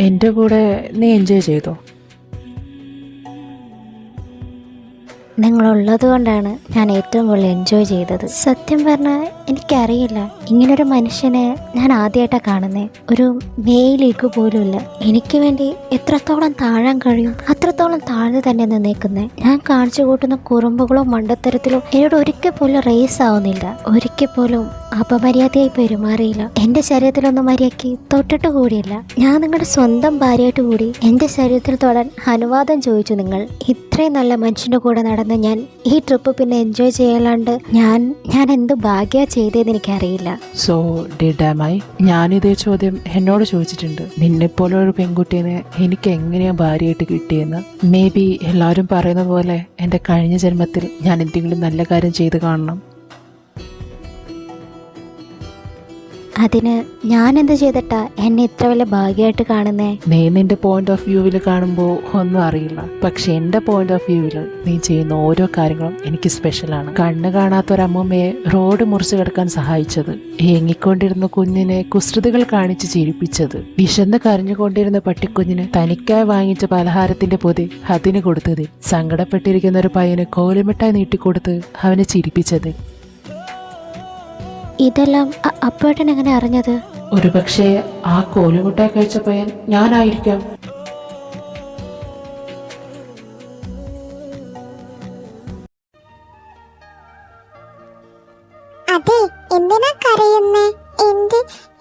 എൻ്റെ കൂടെ നീ എൻജോയ് ചെയ്തോ? നിങ്ങളുള്ളത് കൊണ്ടാണ് ഞാൻ ഏറ്റവും കൂടുതൽ എൻജോയ് ചെയ്തത്. സത്യം പറഞ്ഞാൽ എനിക്കറിയില്ല, ഇങ്ങനൊരു മനുഷ്യനെ ഞാൻ ആദ്യമായിട്ടാണ് കാണുന്നത്. ഒരു മേയിലേക്ക് പോലുമില്ല. എനിക്ക് വേണ്ടി എത്രത്തോളം താഴാൻ കഴിയും അത്രത്തോളം താഴ്ന്നു തന്നെ നിന്നേക്കുന്നത്. ഞാൻ കാണിച്ചു കൂട്ടുന്ന കുറുമ്പുകളോ മണ്ടത്തരത്തിലോ എന്നോട് ഒരിക്കൽ പോലും റേസ് ആവുന്നില്ല. ഒരിക്കൽ പോലും അപമര്യാദയായി പെരുമാറിയില്ല. എൻ്റെ ശരീരത്തിലൊന്നും മര്യാദയ്ക്ക് തൊട്ടിട്ട് കൂടിയില്ല. ഞാൻ നിങ്ങളുടെ സ്വന്തം ഭാര്യയായിട്ട് കൂടി എൻ്റെ ശരീരത്തിൽ തൊടാൻ അനുവാദം ചോദിച്ചു നിങ്ങൾ. ഇത്രയും നല്ല മനുഷ്യൻ്റെ കൂടെ നടന്ന് ഞാൻ ഈ ട്രിപ്പ് പിന്നെ എൻജോയ് ചെയ്യലാണ്ട് ഞാൻ എന്ത് ഭാഗ്യ ചെയ്തതെന്ന് എനിക്കറിയില്ല. സോ ഡിഡാമായി ഞാനിതേ ചോദ്യം എന്നോട് ചോദിച്ചിട്ടുണ്ട്. നിന്നെപ്പോലെ ഒരു പെൺകുട്ടീനെ എനിക്ക് എങ്ങനെയാ ഭാര്യയായിട്ട് കിട്ടിയെന്ന്. മേ ബി എല്ലാവരും പറയുന്നത് പോലെ എൻ്റെ കഴിഞ്ഞ ജന്മത്തിൽ ഞാൻ എന്തെങ്കിലും നല്ല കാര്യം ചെയ്ത് കാണണം. അതിന് ഞാൻ എന്ത് ചെയ്തിട്ടാ എന്നെ ഇത്ര വലിയ ഭാഗ്യമായിട്ട് കാണുന്നേ? നീ നിന്റെ പോയിന്റ് ഓഫ് വ്യൂവിൽ കാണുമ്പോൾ ഒന്നും അറിയില്ല. പക്ഷെ എൻ്റെ പോയിന്റ് ഓഫ് വ്യൂവിൽ നീ ചെയ്യുന്ന ഓരോ കാര്യങ്ങളും എനിക്ക് സ്പെഷ്യലാണ്. കണ്ണ് കാണാത്ത ഒരമ്മമ്മയെ റോഡ് മുറിച്ച് കിടക്കാൻ സഹായിച്ചത്, ഏങ്ങിക്കൊണ്ടിരുന്ന കുഞ്ഞിനെ കുസൃതികൾ കാണിച്ച് ചിരിപ്പിച്ചത്, വിശന്ന് കരഞ്ഞുകൊണ്ടിരുന്ന പട്ടിക്കുഞ്ഞിന് തനിക്കായി വാങ്ങിച്ച പലഹാരത്തിന്റെ പൊതി അതിന് കൊടുത്തത്, സങ്കടപ്പെട്ടിരിക്കുന്ന ഒരു പയ്യന് കോലുമിട്ടായി നീട്ടിക്കൊടുത്ത് അവനെ ചിരിപ്പിച്ചത്. ഇതെല്ലാം അപ്പോഴേട്ടൻ എങ്ങനെ അറിഞ്ഞത്? ഒരുപക്ഷെ ആ കോലുമുട്ടായി കഴിച്ച പയ്യൻ ഞാനായിരിക്കാം. അതെ, എന്തിനാ കരയുന്നേ?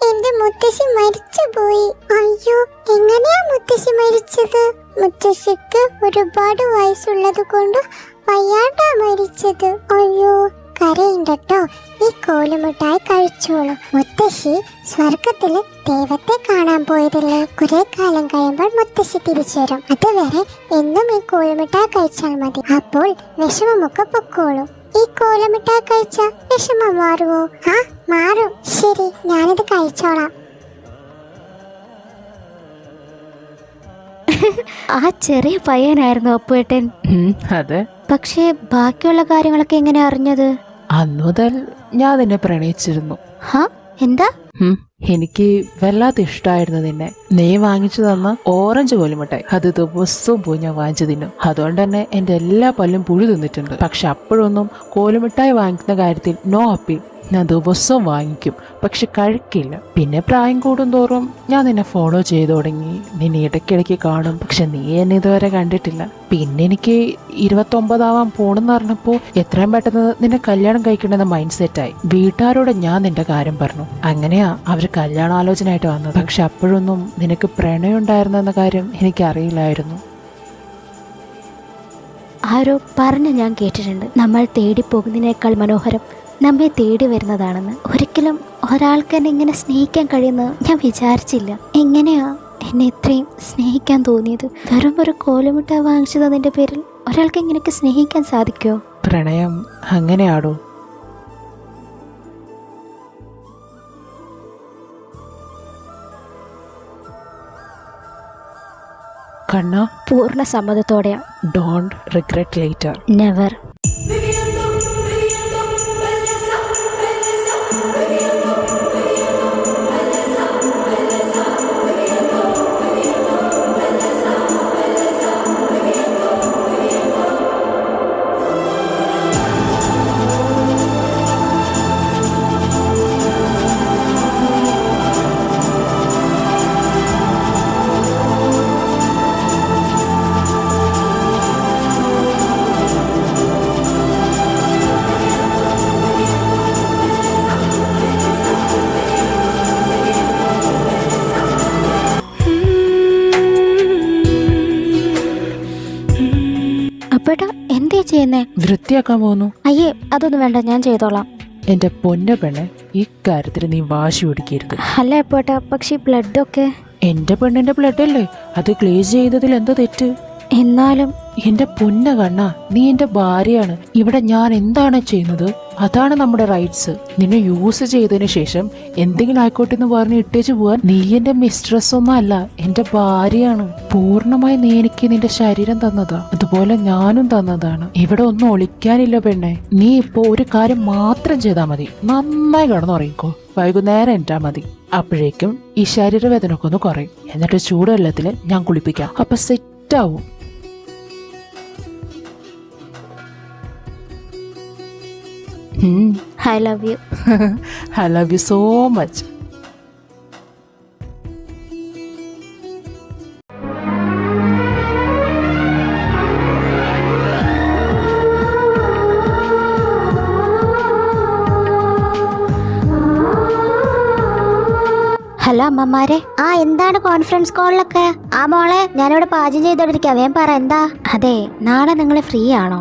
എന്റെ മുത്തശ്ശി മരിച്ചുപോയി. അയ്യോ, എങ്ങനെയാ മുത്തശ്ശി മരിച്ചത്? മുത്തശ്ശിക്ക് ഒരുപാട് വയസ്സുള്ളത് കൊണ്ട് വയ്യാണ്ടാ മരിച്ചത്. അയ്യോ, കരയുണ്ടട്ടോ. ഈ കോലുമിട്ടായി കഴിച്ചോളൂ. മുത്തശ്ശി സ്വർഗത്തില് ദൈവത്തെ കാണാൻ പോയതല്ലേ. കുറെ കാലം കഴിയുമ്പോൾ മുത്തശ്ശി തിരിച്ചു വരും. അതുവരെ എന്നും ഈ കോലുമിട്ടായി കഴിച്ചാൽ മതി. അപ്പോൾ വിഷമമൊക്കെ പൊക്കോളും. ഈ കോലുമിട്ടായി കഴിച്ചാൽ വിഷമം മാറുവോ? ആ, മാറും. ശരി, ഞാനിത് കഴിച്ചോളാം. ആ ചെറിയ പയ്യനായിരുന്നു അപ്പുവേട്ടൻ. അതെ. പക്ഷേ ബാക്കിയുള്ള കാര്യങ്ങളൊക്കെ എങ്ങനെ അറിഞ്ഞത്? അന്നു മുതൽ ഞാൻ നിന്നെ പ്രണയിച്ചിരുന്നു. ഹാ, എന്താ? എനിക്ക് വല്ലാത്ത ഇഷ്ടമായിരുന്നു നിന്നെ. നീ വാങ്ങിച്ചു തന്ന ഓറഞ്ച് കോലുമിട്ടായി അത് ദിവസവും പോയി ഞാൻ വാങ്ങിച്ചു തിന്നും. അതുകൊണ്ട് തന്നെ എൻ്റെ എല്ലാ പല്ലും പുഴു തിന്നിട്ടുണ്ട്. പക്ഷെ അപ്പോഴൊന്നും കോലുമിട്ടായി വാങ്ങിക്കുന്ന കാര്യത്തിൽ നോ അപ്പീൽ. ഞാൻ ദിവസവും വാങ്ങിക്കും, പക്ഷെ കഴിക്കില്ല. പിന്നെ പ്രായം കൂടുന്തോറും ഞാൻ നിന്നെ ഫോളോ ചെയ്തു തുടങ്ങി. നിന്നെ ഇടയ്ക്കിടയ്ക്ക് കാണും, പക്ഷെ നീ എന്നെ ഇതുവരെ കണ്ടിട്ടില്ല. പിന്നെ എനിക്ക് 29 പോണെന്ന് പറഞ്ഞപ്പോൾ എത്രയും പെട്ടെന്ന് നിന്നെ കല്യാണം കഴിക്കണമെന്ന മൈൻഡ് സെറ്റായി. വീട്ടുകാരോട് ഞാൻ നിന്റെ കാര്യം പറഞ്ഞു. അങ്ങനെയാ അവർ കല്യാണാലോചനയായിട്ട് വന്നത്. പക്ഷെ അപ്പോഴൊന്നും നിനക്ക് പ്രണയം ഉണ്ടായിരുന്നെന്ന കാര്യം എനിക്കറിയില്ലായിരുന്നു. ആരോ പറഞ്ഞ് ഞാൻ കേട്ടിട്ടുണ്ട്, നമ്മൾ തേടി പോകുന്നതിനേക്കാൾ മനോഹരം നമ്മെ തേടി വരുന്നതാണെന്ന്. ഒരിക്കലും ഒരാൾക്ക് എന്നെ ഇങ്ങനെ സ്നേഹിക്കാൻ കഴിയുമെന്ന് ഞാൻ വിചാരിച്ചില്ല. എങ്ങനെയാ എന്നെ ഇത്രയും സ്നേഹിക്കാൻ തോന്നിയത്? വെറും ഒരു കോലുമിട്ട വാങ്ങിച്ചു തന്നതിൻ്റെ പേരിൽ ഒരാൾക്ക് ഇങ്ങനെയൊക്കെ സ്നേഹിക്കാൻ സാധിക്കുമോ? പ്രണയം അങ്ങനെയാടോ. കണ്ണ, പൂർണ്ണ സമ്മതത്തോടെയാ. Don't regret later. നെവർ. അപ്പേട്ടാ എന്തേ ചെയ്യുന്നേ? വൃത്തിയാക്കാൻ പോകുന്നു. അയ്യേ, അതൊന്നും വേണ്ട, ഞാൻ ചെയ്തോളാം. എന്റെ പൊന്ന പെണ്ണെ, ഈ കാര്യത്തിൽ നീ വാശി പിടിക്കരുത്. അല്ല അപ്പേട്ടാ, പക്ഷേ ബ്ലഡൊക്കെ. എന്റെ പെണ്ണിന്റെ ബ്ലഡ് അല്ലേ, അത് ക്ലീൻ ചെയ്തതിൽ എന്താ തെറ്റ്? എന്നാലും എന്റെ പൊന്ന കണ്ണ, നീ എന്റെ ഭാര്യയാണ്. ഇവിടെ ഞാൻ എന്താണ് ചെയ്യുന്നത് അതാണ് നമ്മുടെ റൈറ്റ്സ്. നിന്നെ യൂസ് ചെയ്തതിന് ശേഷം എന്തെങ്കിലും ആയിക്കോട്ടെ എന്ന് പറഞ്ഞ് ഇട്ടേച്ച് പോവാൻ നീ എന്റെ മിസ്ട്രസ് ഒന്നും അല്ല, എന്റെ ഭാര്യയാണ്. പൂർണ്ണമായി നീ എനിക്ക് നിന്റെ ശരീരം തന്നതാ, അതുപോലെ ഞാനും തന്നതാണ്. ഇവിടെ ഒന്നും ഒളിക്കാനില്ല പെണ്ണെ. നീ ഇപ്പോ ഒരു കാര്യം മാത്രം ചെയ്താൽ മതി, നന്നായി കിടന്നുറങ്ങിക്കോ. വൈകുന്നേരം എറ്റാ മതി. അപ്പോഴേക്കും ഈ ശരീരവേദന ഒക്കെ ഒന്ന് കുറയും. എന്നിട്ട് ചൂടുവെള്ളത്തിൽ ഞാൻ കുളിപ്പിക്കാം. അപ്പൊ സെറ്റ് ആവും. I love U. I love you so much. Hello അമ്മമാരെ. എന്താണ് കോൺഫറൻസ് കോളിലൊക്കെ? മോളെ, ഞാനിവിടെ പാചകം ചെയ്തോണ്ടിരിക്കാം, വേഗം പറ എന്താ. അതെ, നാളെ നിങ്ങൾ ഫ്രീ ആണോ?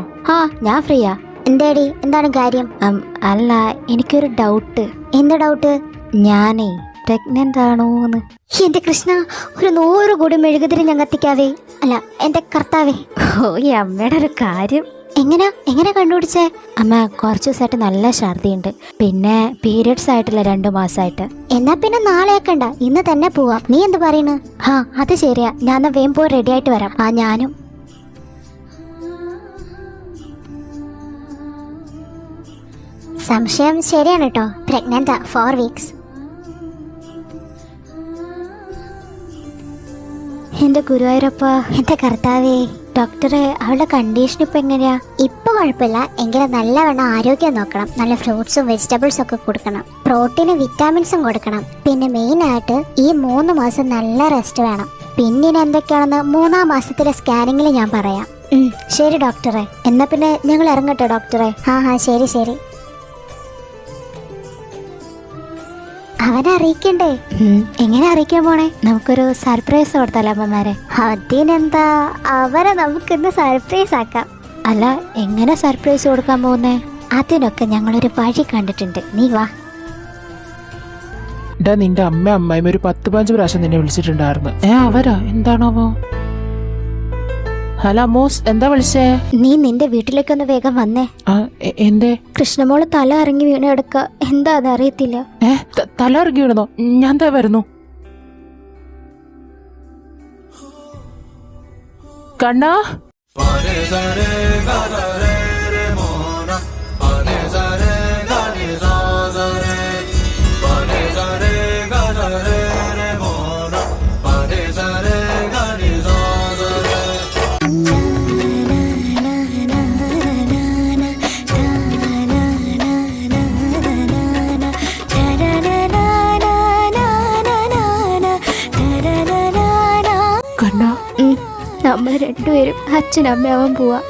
ഞാൻ ഫ്രീയാ. എന്തേടി, എന്താണ് കാര്യം? അല്ല, എനിക്കൊരു ഡൗട്ട്. എന്താ ഡൗട്ട്? ഞാനേ പ്രഗ്നന്റ് ആണോന്ന്. എന്റെ കൃഷ്ണ, ഒരു 100 കൂടി മെഴുകുതിരി ഞാൻ കത്തിക്കാവേ. അല്ല എന്റെ കർത്താവേ. ഈ അമ്മയുടെ ഒരു കാര്യം. എങ്ങനെ കണ്ടുപിടിച്ചേ? അമ്മ, കുറച്ച് ദിവസമായിട്ട് നല്ല ഛർദിയുണ്ട്, പിന്നെ പീരിയഡ്സ് ആയിട്ടില്ല 2 മാസമായിട്ട്. എന്നാ പിന്നെ നാളെ ആക്കണ്ട, ഇന്ന് തന്നെ പോവാം. നീ എന്ത് പറയുന്നു? അത് ശരിയാ, ഞാൻ വേഗം പോയി റെഡി ആയിട്ട് വരാം. ഞാനും. സംശയം ശരിയാണ് കേട്ടോ, പ്രഗ്നന്റാ, 4 വീക്സ്. എന്റെ ഗുരുവായൂരപ്പ, എന്റെ കർത്താവേ. ഡോക്ടറെ, അവളുടെ കണ്ടീഷൻ ഇപ്പൊ എങ്ങനെയാ? ഇപ്പൊ കുഴപ്പമില്ല, എങ്കിലും നല്ലവണ്ണം ആരോഗ്യം നോക്കണം. നല്ല ഫ്രൂട്ട്സും വെജിറ്റബിൾസും ഒക്കെ കൊടുക്കണം, പ്രോട്ടീനും വിറ്റാമിൻസും കൊടുക്കണം. പിന്നെ മെയിൻ ആയിട്ട് ഈ 3 മാസം നല്ല റെസ്റ്റ് വേണം. പിന്നെ എന്തൊക്കെയാണെന്ന് 3-ാം മാസത്തിലെ സ്കാനിങ്ങിൽ ഞാൻ പറയാം. ശരി ഡോക്ടറെ, എന്നാ പിന്നെ ഞങ്ങൾ ഇറങ്ങട്ടെ ഡോക്ടറെ. ശരി ശരി. അവനെ അറിയിക്കണ്ടേ? എങ്ങനെ അറിയിക്കാൻ പോണേ? നമുക്കൊരു സർപ്രൈസ് കൊടുത്താലോ അമ്മമാരെ? അതിനെന്താ, അവരെ നമുക്കിന്ന് സർപ്രൈസ് ആക്കാം. അല്ല, എങ്ങനെ സർപ്രൈസ് കൊടുക്കാൻ പോകുന്നേ? അതിനൊക്കെ ഞങ്ങളൊരു വഴി കണ്ടിട്ടുണ്ട്, നീ വാ. നിന്റെ അമ്മയും ഒരു 10-15 പ്രാവശ്യം നിന്നെ വിളിച്ചിട്ടുണ്ടായിരുന്നു. അവരാ? എന്താണാവോ? ഹലോ മോസ്, എന്താ വിളിച്ചേ? നീ നിന്റെ വീട്ടിലേക്കൊന്ന് വേഗം വന്നേ. എന്തേ? കൃഷ്ണമോള് തല ഇറങ്ങി വീണെടുക്ക, എന്താ അതറിയത്തില്ല. തല ഇറങ്ങി വീണോ? ഞാൻ ദാ വരുന്നു. കണ്ണാ, നമ്മൾ രണ്ടുപേരും അച്ഛനമ്മയാവാൻ പോവാ.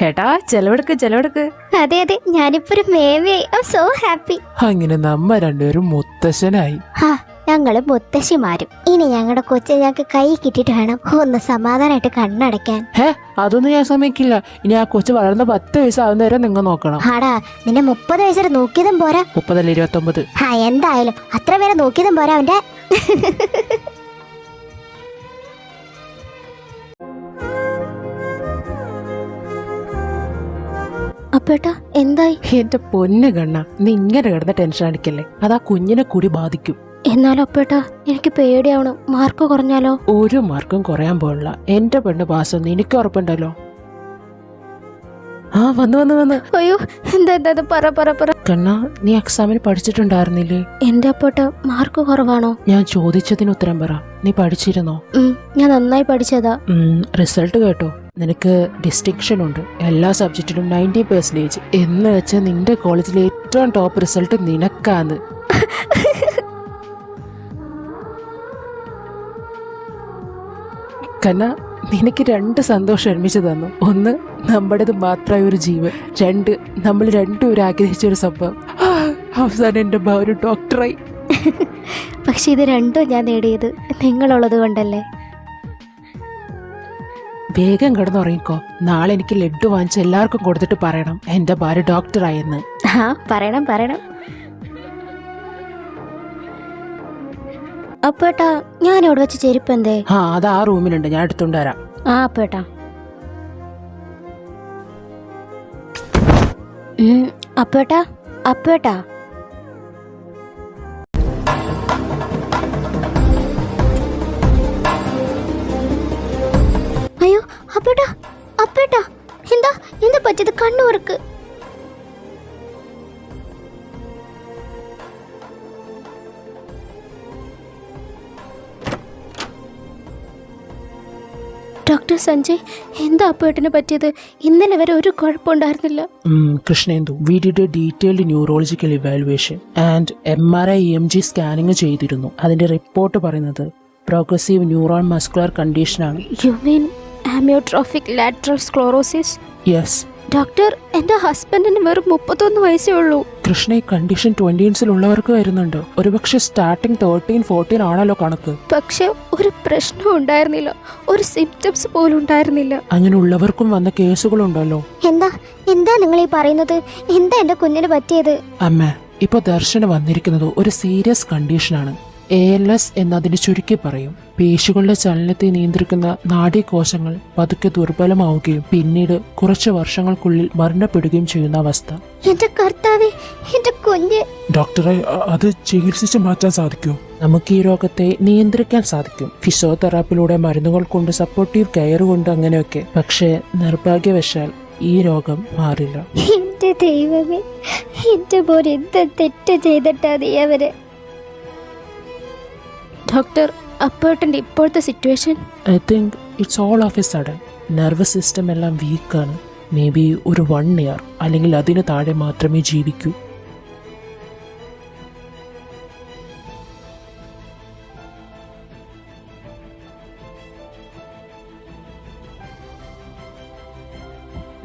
ഏട്ടാ, ചെലവെടുക്ക്. അതെ, ഞാനിപ്പോ ഒരു മേമയായി. I am so happy. അങ്ങനെ നമ്മ രണ്ടുപേരും മുത്തശ്ശനായി. ഞങ്ങള് മുത്തശ്ശിമാരും. ഇനി ഞങ്ങളുടെ കൊച്ചു ഞങ്ങൾക്ക് കൈ കിട്ടിയിട്ട് വേണം ഒന്ന് സമാധാനമായിട്ട് കണ്ണടയ്ക്കാൻ. അതൊന്നും ഞാൻ സമ്മതിക്കില്ല. ഇനി ആ കൊച്ചു വളർന്ന 10 വയസ്സാവുന്നവരെ നിങ്ങൾ നോക്കണം. നിന്നെ 30 വയസ്സ് നോക്കിയതും പോരാ. 30 അല്ല 29. എന്തായാലും അത്ര പേരെ നോക്കിയതും പോരാ അവന്റെ. അപ്പേട്ടാ, എന്തായി? എന്റെ പൊന്ന് കണ്ണ, നീ ഇങ്ങനെ കിടന്ന ടെൻഷൻ അടിക്കല്ലേ, അതാ കുഞ്ഞിനെ കൂടി ബാധിക്കും. എന്നാലും അപ്പേട്ടാ, എനിക്ക് പേടിയാവണം. മാർക്ക് കുറഞ്ഞാലോ? ഒരു മാർക്കും കുറയാൻ പോണില്ല. എന്റെ പെണ്ണ് പാസ്സൊന്നും എനിക്ക് ഉറപ്പുണ്ടല്ലോ. വന്നു. അയ്യോ, എന്താ പറ. കണ്ണ, നീ എക്സാമിന് പഠിച്ചിട്ടുണ്ടായിരുന്നില്ലേ? എന്റെ അപ്പേട്ടാ, മാർക്ക് കുറവാണോ? ഞാൻ ചോദിച്ചതിന് ഉത്തരം പറ. നീ പഠിച്ചിരുന്നോ? ഞാൻ നന്നായി പഠിച്ചതാ. റിസൾട്ട് കേട്ടോ? നിനക്ക് ഡിസ്റ്റിങ്ഷൻ ഉണ്ട്, എല്ലാ സബ്ജക്റ്റിലും 90%. എന്ന് വെച്ചാൽ നിന്റെ കോളേജിലെ ഏറ്റവും ടോപ്പ് റിസൾട്ട് നിനക്കാന്ന്. കണ്ണ, നിനക്ക് 2 സന്തോഷം ഒരുമിച്ച് തന്നു. 1, നമ്മുടേത് മാത്രമായ ഒരു ജീവൻ. 2, നമ്മൾ രണ്ടുപേരും ആഗ്രഹിച്ചൊരു സംഭവം. അവസാനം എൻ്റെ ഒരു ഡോക്ടറായി. പക്ഷെ ഇത് രണ്ടും ഞാൻ നേടിയത് നിങ്ങളുള്ളത് കൊണ്ടല്ലേ. വേഗം കിടന്നുറങ്ങിക്കോ. നാളെ എനിക്ക് ലഡ്ഡു വാങ്ങിച്ച് എല്ലാവർക്കും കൊടുത്തിട്ട് പറയണം എൻ്റെ ഭാര്യ ഡോക്ടറായെന്ന്. പറയണം. അപ്പേട്ടാ ഞാൻ ഇവിടെ വെച്ച് ചെരുപ്പ് എന്തേ? ആ അത് ആ റൂമിലുണ്ട്, ഞാൻ എടുത്തോണ്ട് വരാം. ആ അപ്പേട്ടാ. അപ്പേട്ടാ അപ്പേട്ടാ. അയ്യോ അപ്പേട്ടാ അപ്പേട്ടാ, എന്താ എന്താ പറ്റിയത്? കണ്ണൂർക്ക്. ഡോക്ടർ സഞ്ജയ്, എന്താ അപ്പേട്ടിന് പറ്റിയത്? ഇന്നലെ വരെ ഒരു കുഴപ്പമുണ്ടായിരുന്നില്ല. Krishnendu, we did a detailed neurological evaluation and MRI EMG scanning ചെയ്തിരുന്നു. അതിന്റെ റിപ്പോർട്ട് പറയുന്നത് പ്രോഗ്രസീവ് ന്യൂറോൺ മസ്കുലർ കണ്ടീഷനാണ്. You mean amyotrophic lateral sclerosis? Yes. Doctor, എൻ്റെ ഹസ്ബൻഡിന് വെറും 31 വയസ്സേ ഉള്ളൂ. കൃഷ്ണ, ഈ കണ്ടീഷൻ 20s ഉള്ളവർക്ക് വരുന്നുണ്ട്. ഒരുപക്ഷെ സ്റ്റാർട്ടിങ് 13-14 ആണല്ലോ കണക്ക്. പക്ഷെ ഒരു പ്രശ്നവും ഉണ്ടായിരുന്നില്ല, ഒരു സിംറ്റംസ് പോലും ഉണ്ടായിരുന്നില്ല. അങ്ങനെ ഉള്ളവർക്കും വന്ന കേസുകളുണ്ടല്ലോ. എന്താ എന്താ നിങ്ങൾ ഈ പറയുന്നത്? എന്താ എൻ്റെ കുഞ്ഞിന് പറ്റിയത്? അമ്മ, ഇപ്പൊ ദർശന് വന്നിരിക്കുന്നത് ഒരു സീരിയസ് കണ്ടീഷനാണ്. ALS എന്നതിന് ചുരുക്കി പറയും. പേശികളുടെ ചലനത്തെ നിയന്ത്രിക്കുന്ന നാഡീകോശങ്ങൾ പതുക്കെ ദുർബലമാവുകയും പിന്നീട് കുറച്ച് വർഷങ്ങൾക്കുള്ളിൽ മരണപ്പെടുകയും ചെയ്യുന്ന അവസ്ഥ. എന്റെ കർത്താവേ, എന്റെ കുഞ്ഞ്. ഡോക്ടറെ, അത് ചികിത്സിച്ച് മാറ്റാൻ സാധിക്കുമോ? നമുക്ക് ഈ രോഗത്തെ നിയന്ത്രിക്കാൻ സാധിക്കും, ഫിസിയോതെറാപ്പിയിലൂടെ, മരുന്നുകൾ കൊണ്ട്, സപ്പോർട്ടീവ് കെയർ കൊണ്ട്, അങ്ങനെയൊക്കെ. പക്ഷേ നിർഭാഗ്യവശാൽ ഈ രോഗം മാറില്ല. എന്റെ ദൈവമേ, എന്റെ മോൻ എന്ത് തെറ്റ് ചെയ്തിട്ടാ നീ അവര്? ഡോക്ടർ, അപ്പേട്ടൻ്റെ ഇപ്പോഴത്തെ situation? I think it's all of A sudden. Nervous system എല്ലാം വീക്കാണ്. മേ ബി ഒരു 1 year അല്ലെങ്കിൽ അതിന് താഴെ മാത്രമേ ജീവിക്കൂ.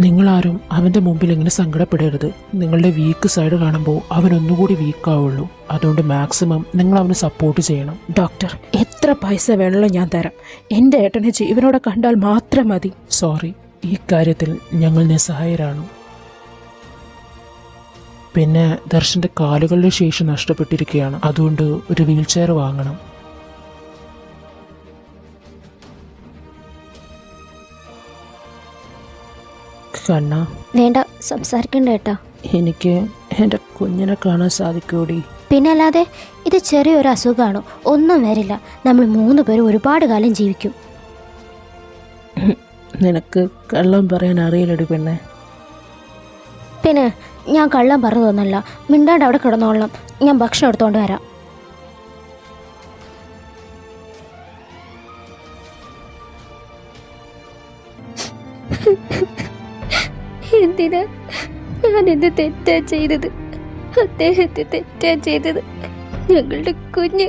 നിങ്ങളാരും അവൻ്റെ മുമ്പിൽ ഇങ്ങനെ സങ്കടപ്പെടരുത്. നിങ്ങളുടെ വീക്ക് സൈഡ് കാണുമ്പോൾ അവൻ ഒന്നുകൂടി വീക്കാവുള്ളൂ. അതുകൊണ്ട് മാക്സിമം നിങ്ങൾ അവന് സപ്പോർട്ട് ചെയ്യണം. ഡോക്ടർ, എത്ര പൈസ വേണമല്ലോ ഞാൻ തരാം. എൻ്റെ ഏട്ടനെ ജീവനോടെ കണ്ടാൽ മാത്രം മതി. സോറി, ഈ കാര്യത്തിൽ ഞങ്ങൾ നിസ്സഹായരാണ്. പിന്നെ ദർശൻ്റെ കാലുകളുടെ ശേഷി നഷ്ടപ്പെട്ടിരിക്കുകയാണ്. അതുകൊണ്ട് ഒരു വീൽ ചെയർ വാങ്ങണം. കണ്ണ, വേണ്ട, സംസാരിക്കണ്ട ഏട്ടാ. എനിക്ക് എൻ്റെ കുഞ്ഞിനെ കാണാൻ സാധിക്കൂടി? പിന്നല്ലാതെ, ഇത് ചെറിയൊരു അസുഖമാണോ? ഒന്നും വരില്ല. നമ്മൾ 3 പേരും ഒരുപാട് കാലം ജീവിക്കും. നിനക്ക് കള്ളം പറയാൻ അറിയില്ലടി പെണ്ണെ. പിന്നെ ഞാൻ കള്ളം പറഞ്ഞതൊന്നല്ല. മിണ്ടാണ്ട് അവിടെ കിടന്നോളണം. ഞാൻ ഭക്ഷണം എടുത്തോണ്ട് വരാം. എന്തിനാ ഞാൻ എന്ത് തെറ്റാ ചെയ്തത്? അദ്ദേഹത്തെ തെറ്റാ ചെയ്തത്. ഞങ്ങളുടെ കുഞ്ഞ്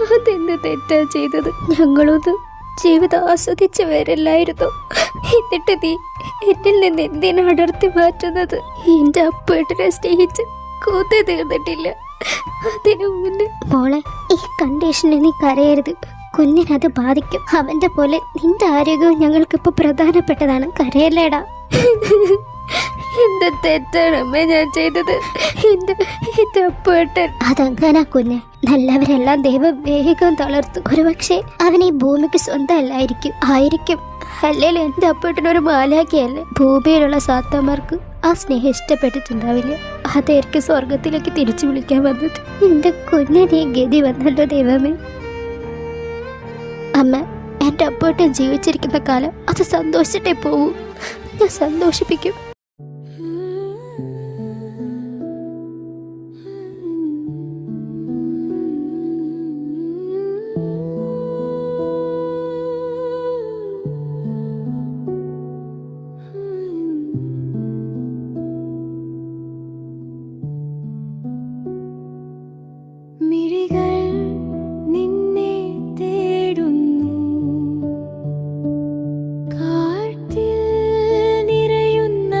അതെന്ത് തെറ്റാ ചെയ്തത്? ഞങ്ങളൊന്ന് ജീവിതം ആസ്വദിച്ചവരല്ലായിരുന്നു. എന്നിട്ട് നീ എന്നിൽ നിന്ന് എന്തിനാ അടർത്തി മാറ്റുന്നത്? എന്റെ അപ്പേട്ടനെ സ്നേഹിച്ച് കൂത്തി തീർന്നിട്ടില്ല. അതിനു മുന്നേ മോളെ, ഈ കണ്ടീഷനെ നീ കരയരുത്. കുഞ്ഞിനത് ബാധിക്കും. അവന്റെ പോലെ നിന്റെ ആരോഗ്യവും ഞങ്ങൾക്കിപ്പോ പ്രധാനപ്പെട്ടതാണ്. കരയല്ലേടാ. എന്ത് തെറ്റാണ് അമ്മ ഞാൻ ചെയ്തത്? എന്റെ അപ്പേട്ടൻ അതങ്ങനെ കുഞ്ഞ്. നല്ലവരെല്ലാം ദൈവം വേഗം തളർത്തു. ഒരുപക്ഷെ അവൻ ഈ ഭൂമിക്ക് സ്വന്തമല്ലായിരിക്കും. അല്ലെങ്കിൽ എന്റെ അപ്പേട്ടനൊരു മാലാഖയല്ലേ? ഭൂമിയിലുള്ള സാത്തമാർക്ക് ആ സ്നേഹം ഇഷ്ടപ്പെട്ടിട്ടുണ്ടാവില്ല. അതായിരിക്കും സ്വർഗത്തിലേക്ക് തിരിച്ചു വിളിക്കാൻ വന്നത്. എന്റെ കുഞ്ഞിന് ഈ ഗതി വന്നല്ലോ ദൈവമേ. അമ്മ, എന്റെ അപ്പേട്ടൻ ജീവിച്ചിരിക്കുന്ന കാലം അത് സന്തോഷിച്ചിട്ടേ പോവൂ. ഞാൻ സന്തോഷിപ്പിക്കും. മിഴികൾ നിന്നെ തേടുന്നു, കാട്ടിൽ നിറയുന്ന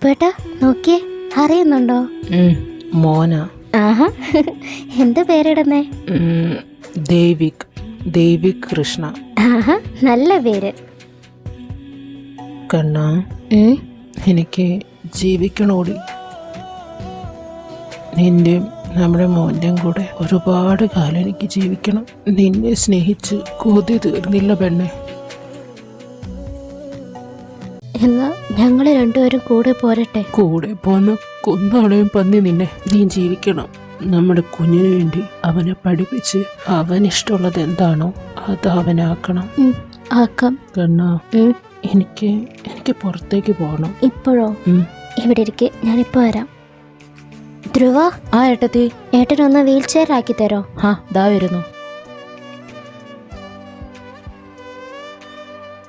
അപ്പേട്ടാ നോക്കിയേ, അറിയുന്നുണ്ടോ? മോന. ആഹാ, എന്ത് പേരിടുന്നേ? ദേവിക് കൃഷ്ണ. ആഹാ, നല്ല പേര്. കണ്ണ, എനിക്ക് ജീവിക്കണോടി. നിന്റെയും നമ്മുടെ മോൻ്റെയും കൂടെ ഒരുപാട് കാലം എനിക്ക് ജീവിക്കണം. നിന്നെ സ്നേഹിച്ച് കൊതി തീർന്നില്ല പെണ്ണെ. എന്നാ ഞങ്ങള് രണ്ടുപേരും കൂടെ പോരട്ടെ? കൂടെ പോന്ന് കൊന്നാളെയും പന്നി നിന്നെ. നീ ജീവിക്കണം. നമ്മുടെ കുഞ്ഞിന് വേണ്ടി അവനെ പഠിപ്പിച്ച് അവനിഷ്ടമുള്ളത് എന്താണോ അത് അവനാക്കണം. ആക്കാം. കണ്ണ, എനിക്ക് പുറത്തേക്ക് പോകണം. ഇപ്പോഴോ? ഇവിടെ ഇരിക്കെ, ഞാനിപ്പോ വരാം. ധ്രുവ. ആ ഏട്ടത്തി. ഏട്ടനൊന്ന് വീൽ ചെയർ ആക്കി തരോ? ആ ദാ വരുന്നു.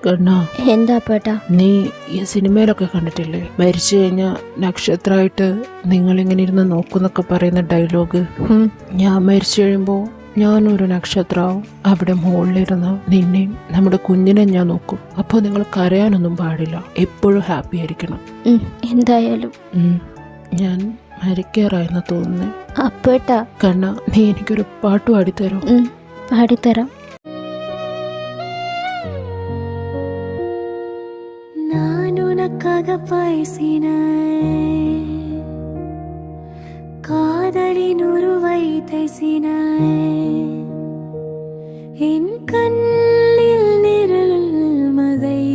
കണ്ണ, എന്താ അപ്പേട്ടാ? നീ ഈ സിനിമയിലൊക്കെ കണ്ടിട്ടില്ലേ, മരിച്ചു കഴിഞ്ഞാൽ നക്ഷത്രമായിട്ട് നിങ്ങളിങ്ങനെ ഇരുന്ന് നോക്കുന്നൊക്കെ പറയുന്ന ഡയലോഗ്? ഞാൻ മരിച്ചു കഴിയുമ്പോൾ ഞാനൊരു നക്ഷത്രമാവും. അവിടെ മുകളിലിരുന്ന് നിന്നെയും നമ്മുടെ കുഞ്ഞിനെ ഞാൻ നോക്കും. അപ്പോൾ നിങ്ങൾ കരയാനൊന്നും പാടില്ല, എപ്പോഴും ഹാപ്പി ആയിരിക്കണം. എന്തായാലും ഞാൻ മരിക്കാറായെന്ന് തോന്നുന്നേ. അപ്പേട്ടാ. കണ്ണ, നീ എനിക്കൊരു പാട്ട് പാടിത്തരോ? പാടിത്തരാം. நானுனக்காக பேசினாய், காதலின் உருவை தேசினாய், என் கண்ணில் நிழல் மதை,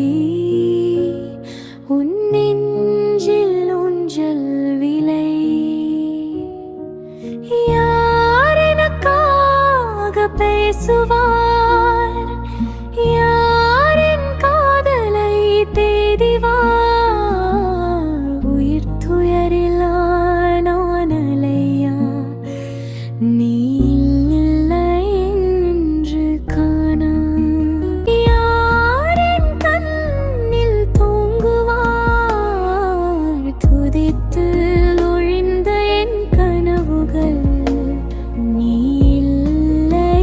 உன் நெஞ்சில் ஊஞ்சல் விலை. யார் எனக்காக பேசுவார், யாரின் காதலை தேடிவார், உயிர் துயரிலா நான் அலையா, நீ இல்லை என்று காண. யாரின் கண்ணில் தூங்குவார், துதித்து ஒழிந்த என் கனவுகள், நீ இல்லை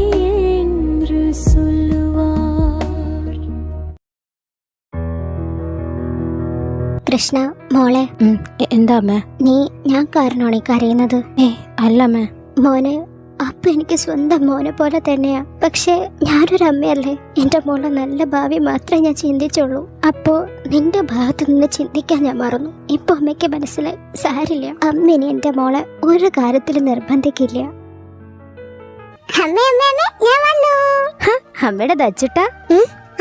என்று சொல்லுவார். കൃഷ്ണ മോളെ. എന്താ അമ്മ? ഞാൻ കാരണമാണ് ഈ കരയുന്നത്. അല്ല അമ്മ. മോനെ, അപ്പ എനിക്ക് സ്വന്തം മോനെ പോലെ തന്നെയാ. പക്ഷെ ഞാനൊരു അമ്മയല്ലേ, എന്റെ മോളെ നല്ല ഭാവി മാത്രമേ ഞാൻ ചിന്തിച്ചുള്ളൂ. അപ്പോ നിന്റെ ഭാഗത്ത് നിന്ന് ചിന്തിക്കാൻ ഞാൻ മറന്നു. ഇപ്പൊ അമ്മയ്ക്ക് മനസ്സിലായി. സാരില്ല, അമ്മ ഇനി എന്റെ മോളെ ഒരു കാര്യത്തിൽ നിർബന്ധിക്കില്ല. അമ്മയുടെ ദച്ചിട്ടാ.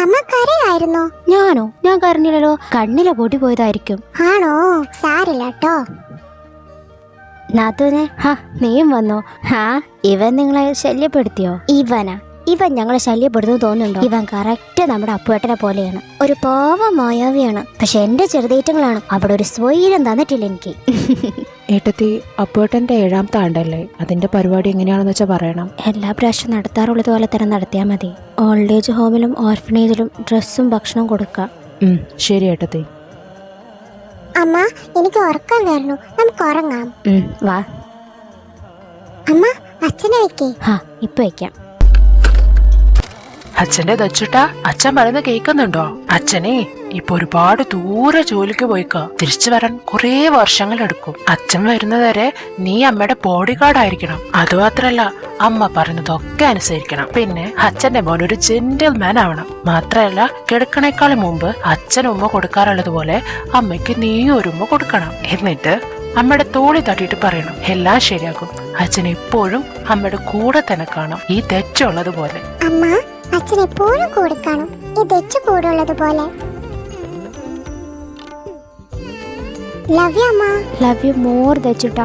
അമ്മ കരയായിരുന്നോ? ഞാനോ? ഞാൻ കരഞ്ഞില്ലല്ലോ. കണ്ണിലെ പൊടി പോയതായിരിക്കും. ആണോ? സാരില്ല കേട്ടോ. നാത്തൂനെ, നീയും വന്നോ? ഇവൻ നിങ്ങളെ ശല്യപ്പെടുത്തിയോ? ഇവൻ ഞങ്ങളെ ശല്യപ്പെടുന്നു തോന്നുന്നുണ്ടോ? ഇവൻ കറക്റ്റ് നമ്മുടെ അപ്പുവേട്ടനെ പോലെയാണ്. ഒരു പാവം മായാവിയാണ്. പക്ഷെ എന്റെ ചെറുതേറ്റങ്ങളാണ്. അവിടെ ഒരു സ്വൈര്യം തന്നിട്ടില്ല എനിക്ക്. ഏട്ടത്തി, അപ്പുവേട്ടൻ്റെ 7ാമത്തെ ആണ്ടല്ലേ, അതിന്റെ പരിപാടി എങ്ങനെയാണെന്ന് വെച്ചാൽ പറയണം. എല്ലാ പ്രാവശ്യം നടത്താറുള്ളത് പോലെ തന്നെ നടത്തിയാൽ മതി. ഓൾഡ് ഏജ് ഹോമിലും ഓർഫനേജിലും ഡ്രസ്സും ഭക്ഷണവും കൊടുക്കാം. ശരി ഏട്ടത്തി. അമ്മ, എനിക്ക് ഉറക്കം വരുന്നു, നമുക്ക് ഉറങ്ങാം. വാ. അമ്മ, അച്ഛനെ വെക്കേ. ഇപ്പൊ വെക്കാം. അച്ഛന്റെ ദച്ചുട്ടാ, അച്ഛൻ പറയുന്ന കേൾക്കുന്നുണ്ടോ? അച്ഛനെ ഇപ്പൊ ഒരുപാട് ദൂരെ ജോലിക്ക് പോയിക്കാ. തിരിച്ചു വരാൻ കുറേ വർഷങ്ങൾ എടുക്കും. അച്ഛൻ വരുന്നതുവരെ നീ അമ്മയുടെ ബോഡി ഗാർഡ് ആയിരിക്കണം. അതുമാത്രല്ല, അമ്മ പറയുന്നതൊക്കെ അനുസരിക്കണം. പിന്നെ അച്ഛന്റെ മോൻ ഒരു ജെന്റിൽമാൻ ആവണം. മാത്രല്ല, കിടക്കണേക്കാളും മുമ്പ് അച്ഛൻ ഉമ്മ കൊടുക്കാറുള്ളത് പോലെ അമ്മയ്ക്ക് നീയും ഒരു ഉമ്മ കൊടുക്കണം. എന്നിട്ട് അമ്മയുടെ തോളി തട്ടിയിട്ട് പറയണം, എല്ലാം ശരിയാകും. അച്ഛൻ എപ്പോഴും അമ്മയുടെ കൂടെ തന്നെ കാണും, ഈ തെറ്റുള്ളത് പോലെ. അമ്മ, അച്ഛൻ എപ്പോഴും കൂടെ കാണും, ഈ തെച്ചു കൂടെ ഉള്ളത് പോലെ. Love you more ദച്ചുട്ടാ.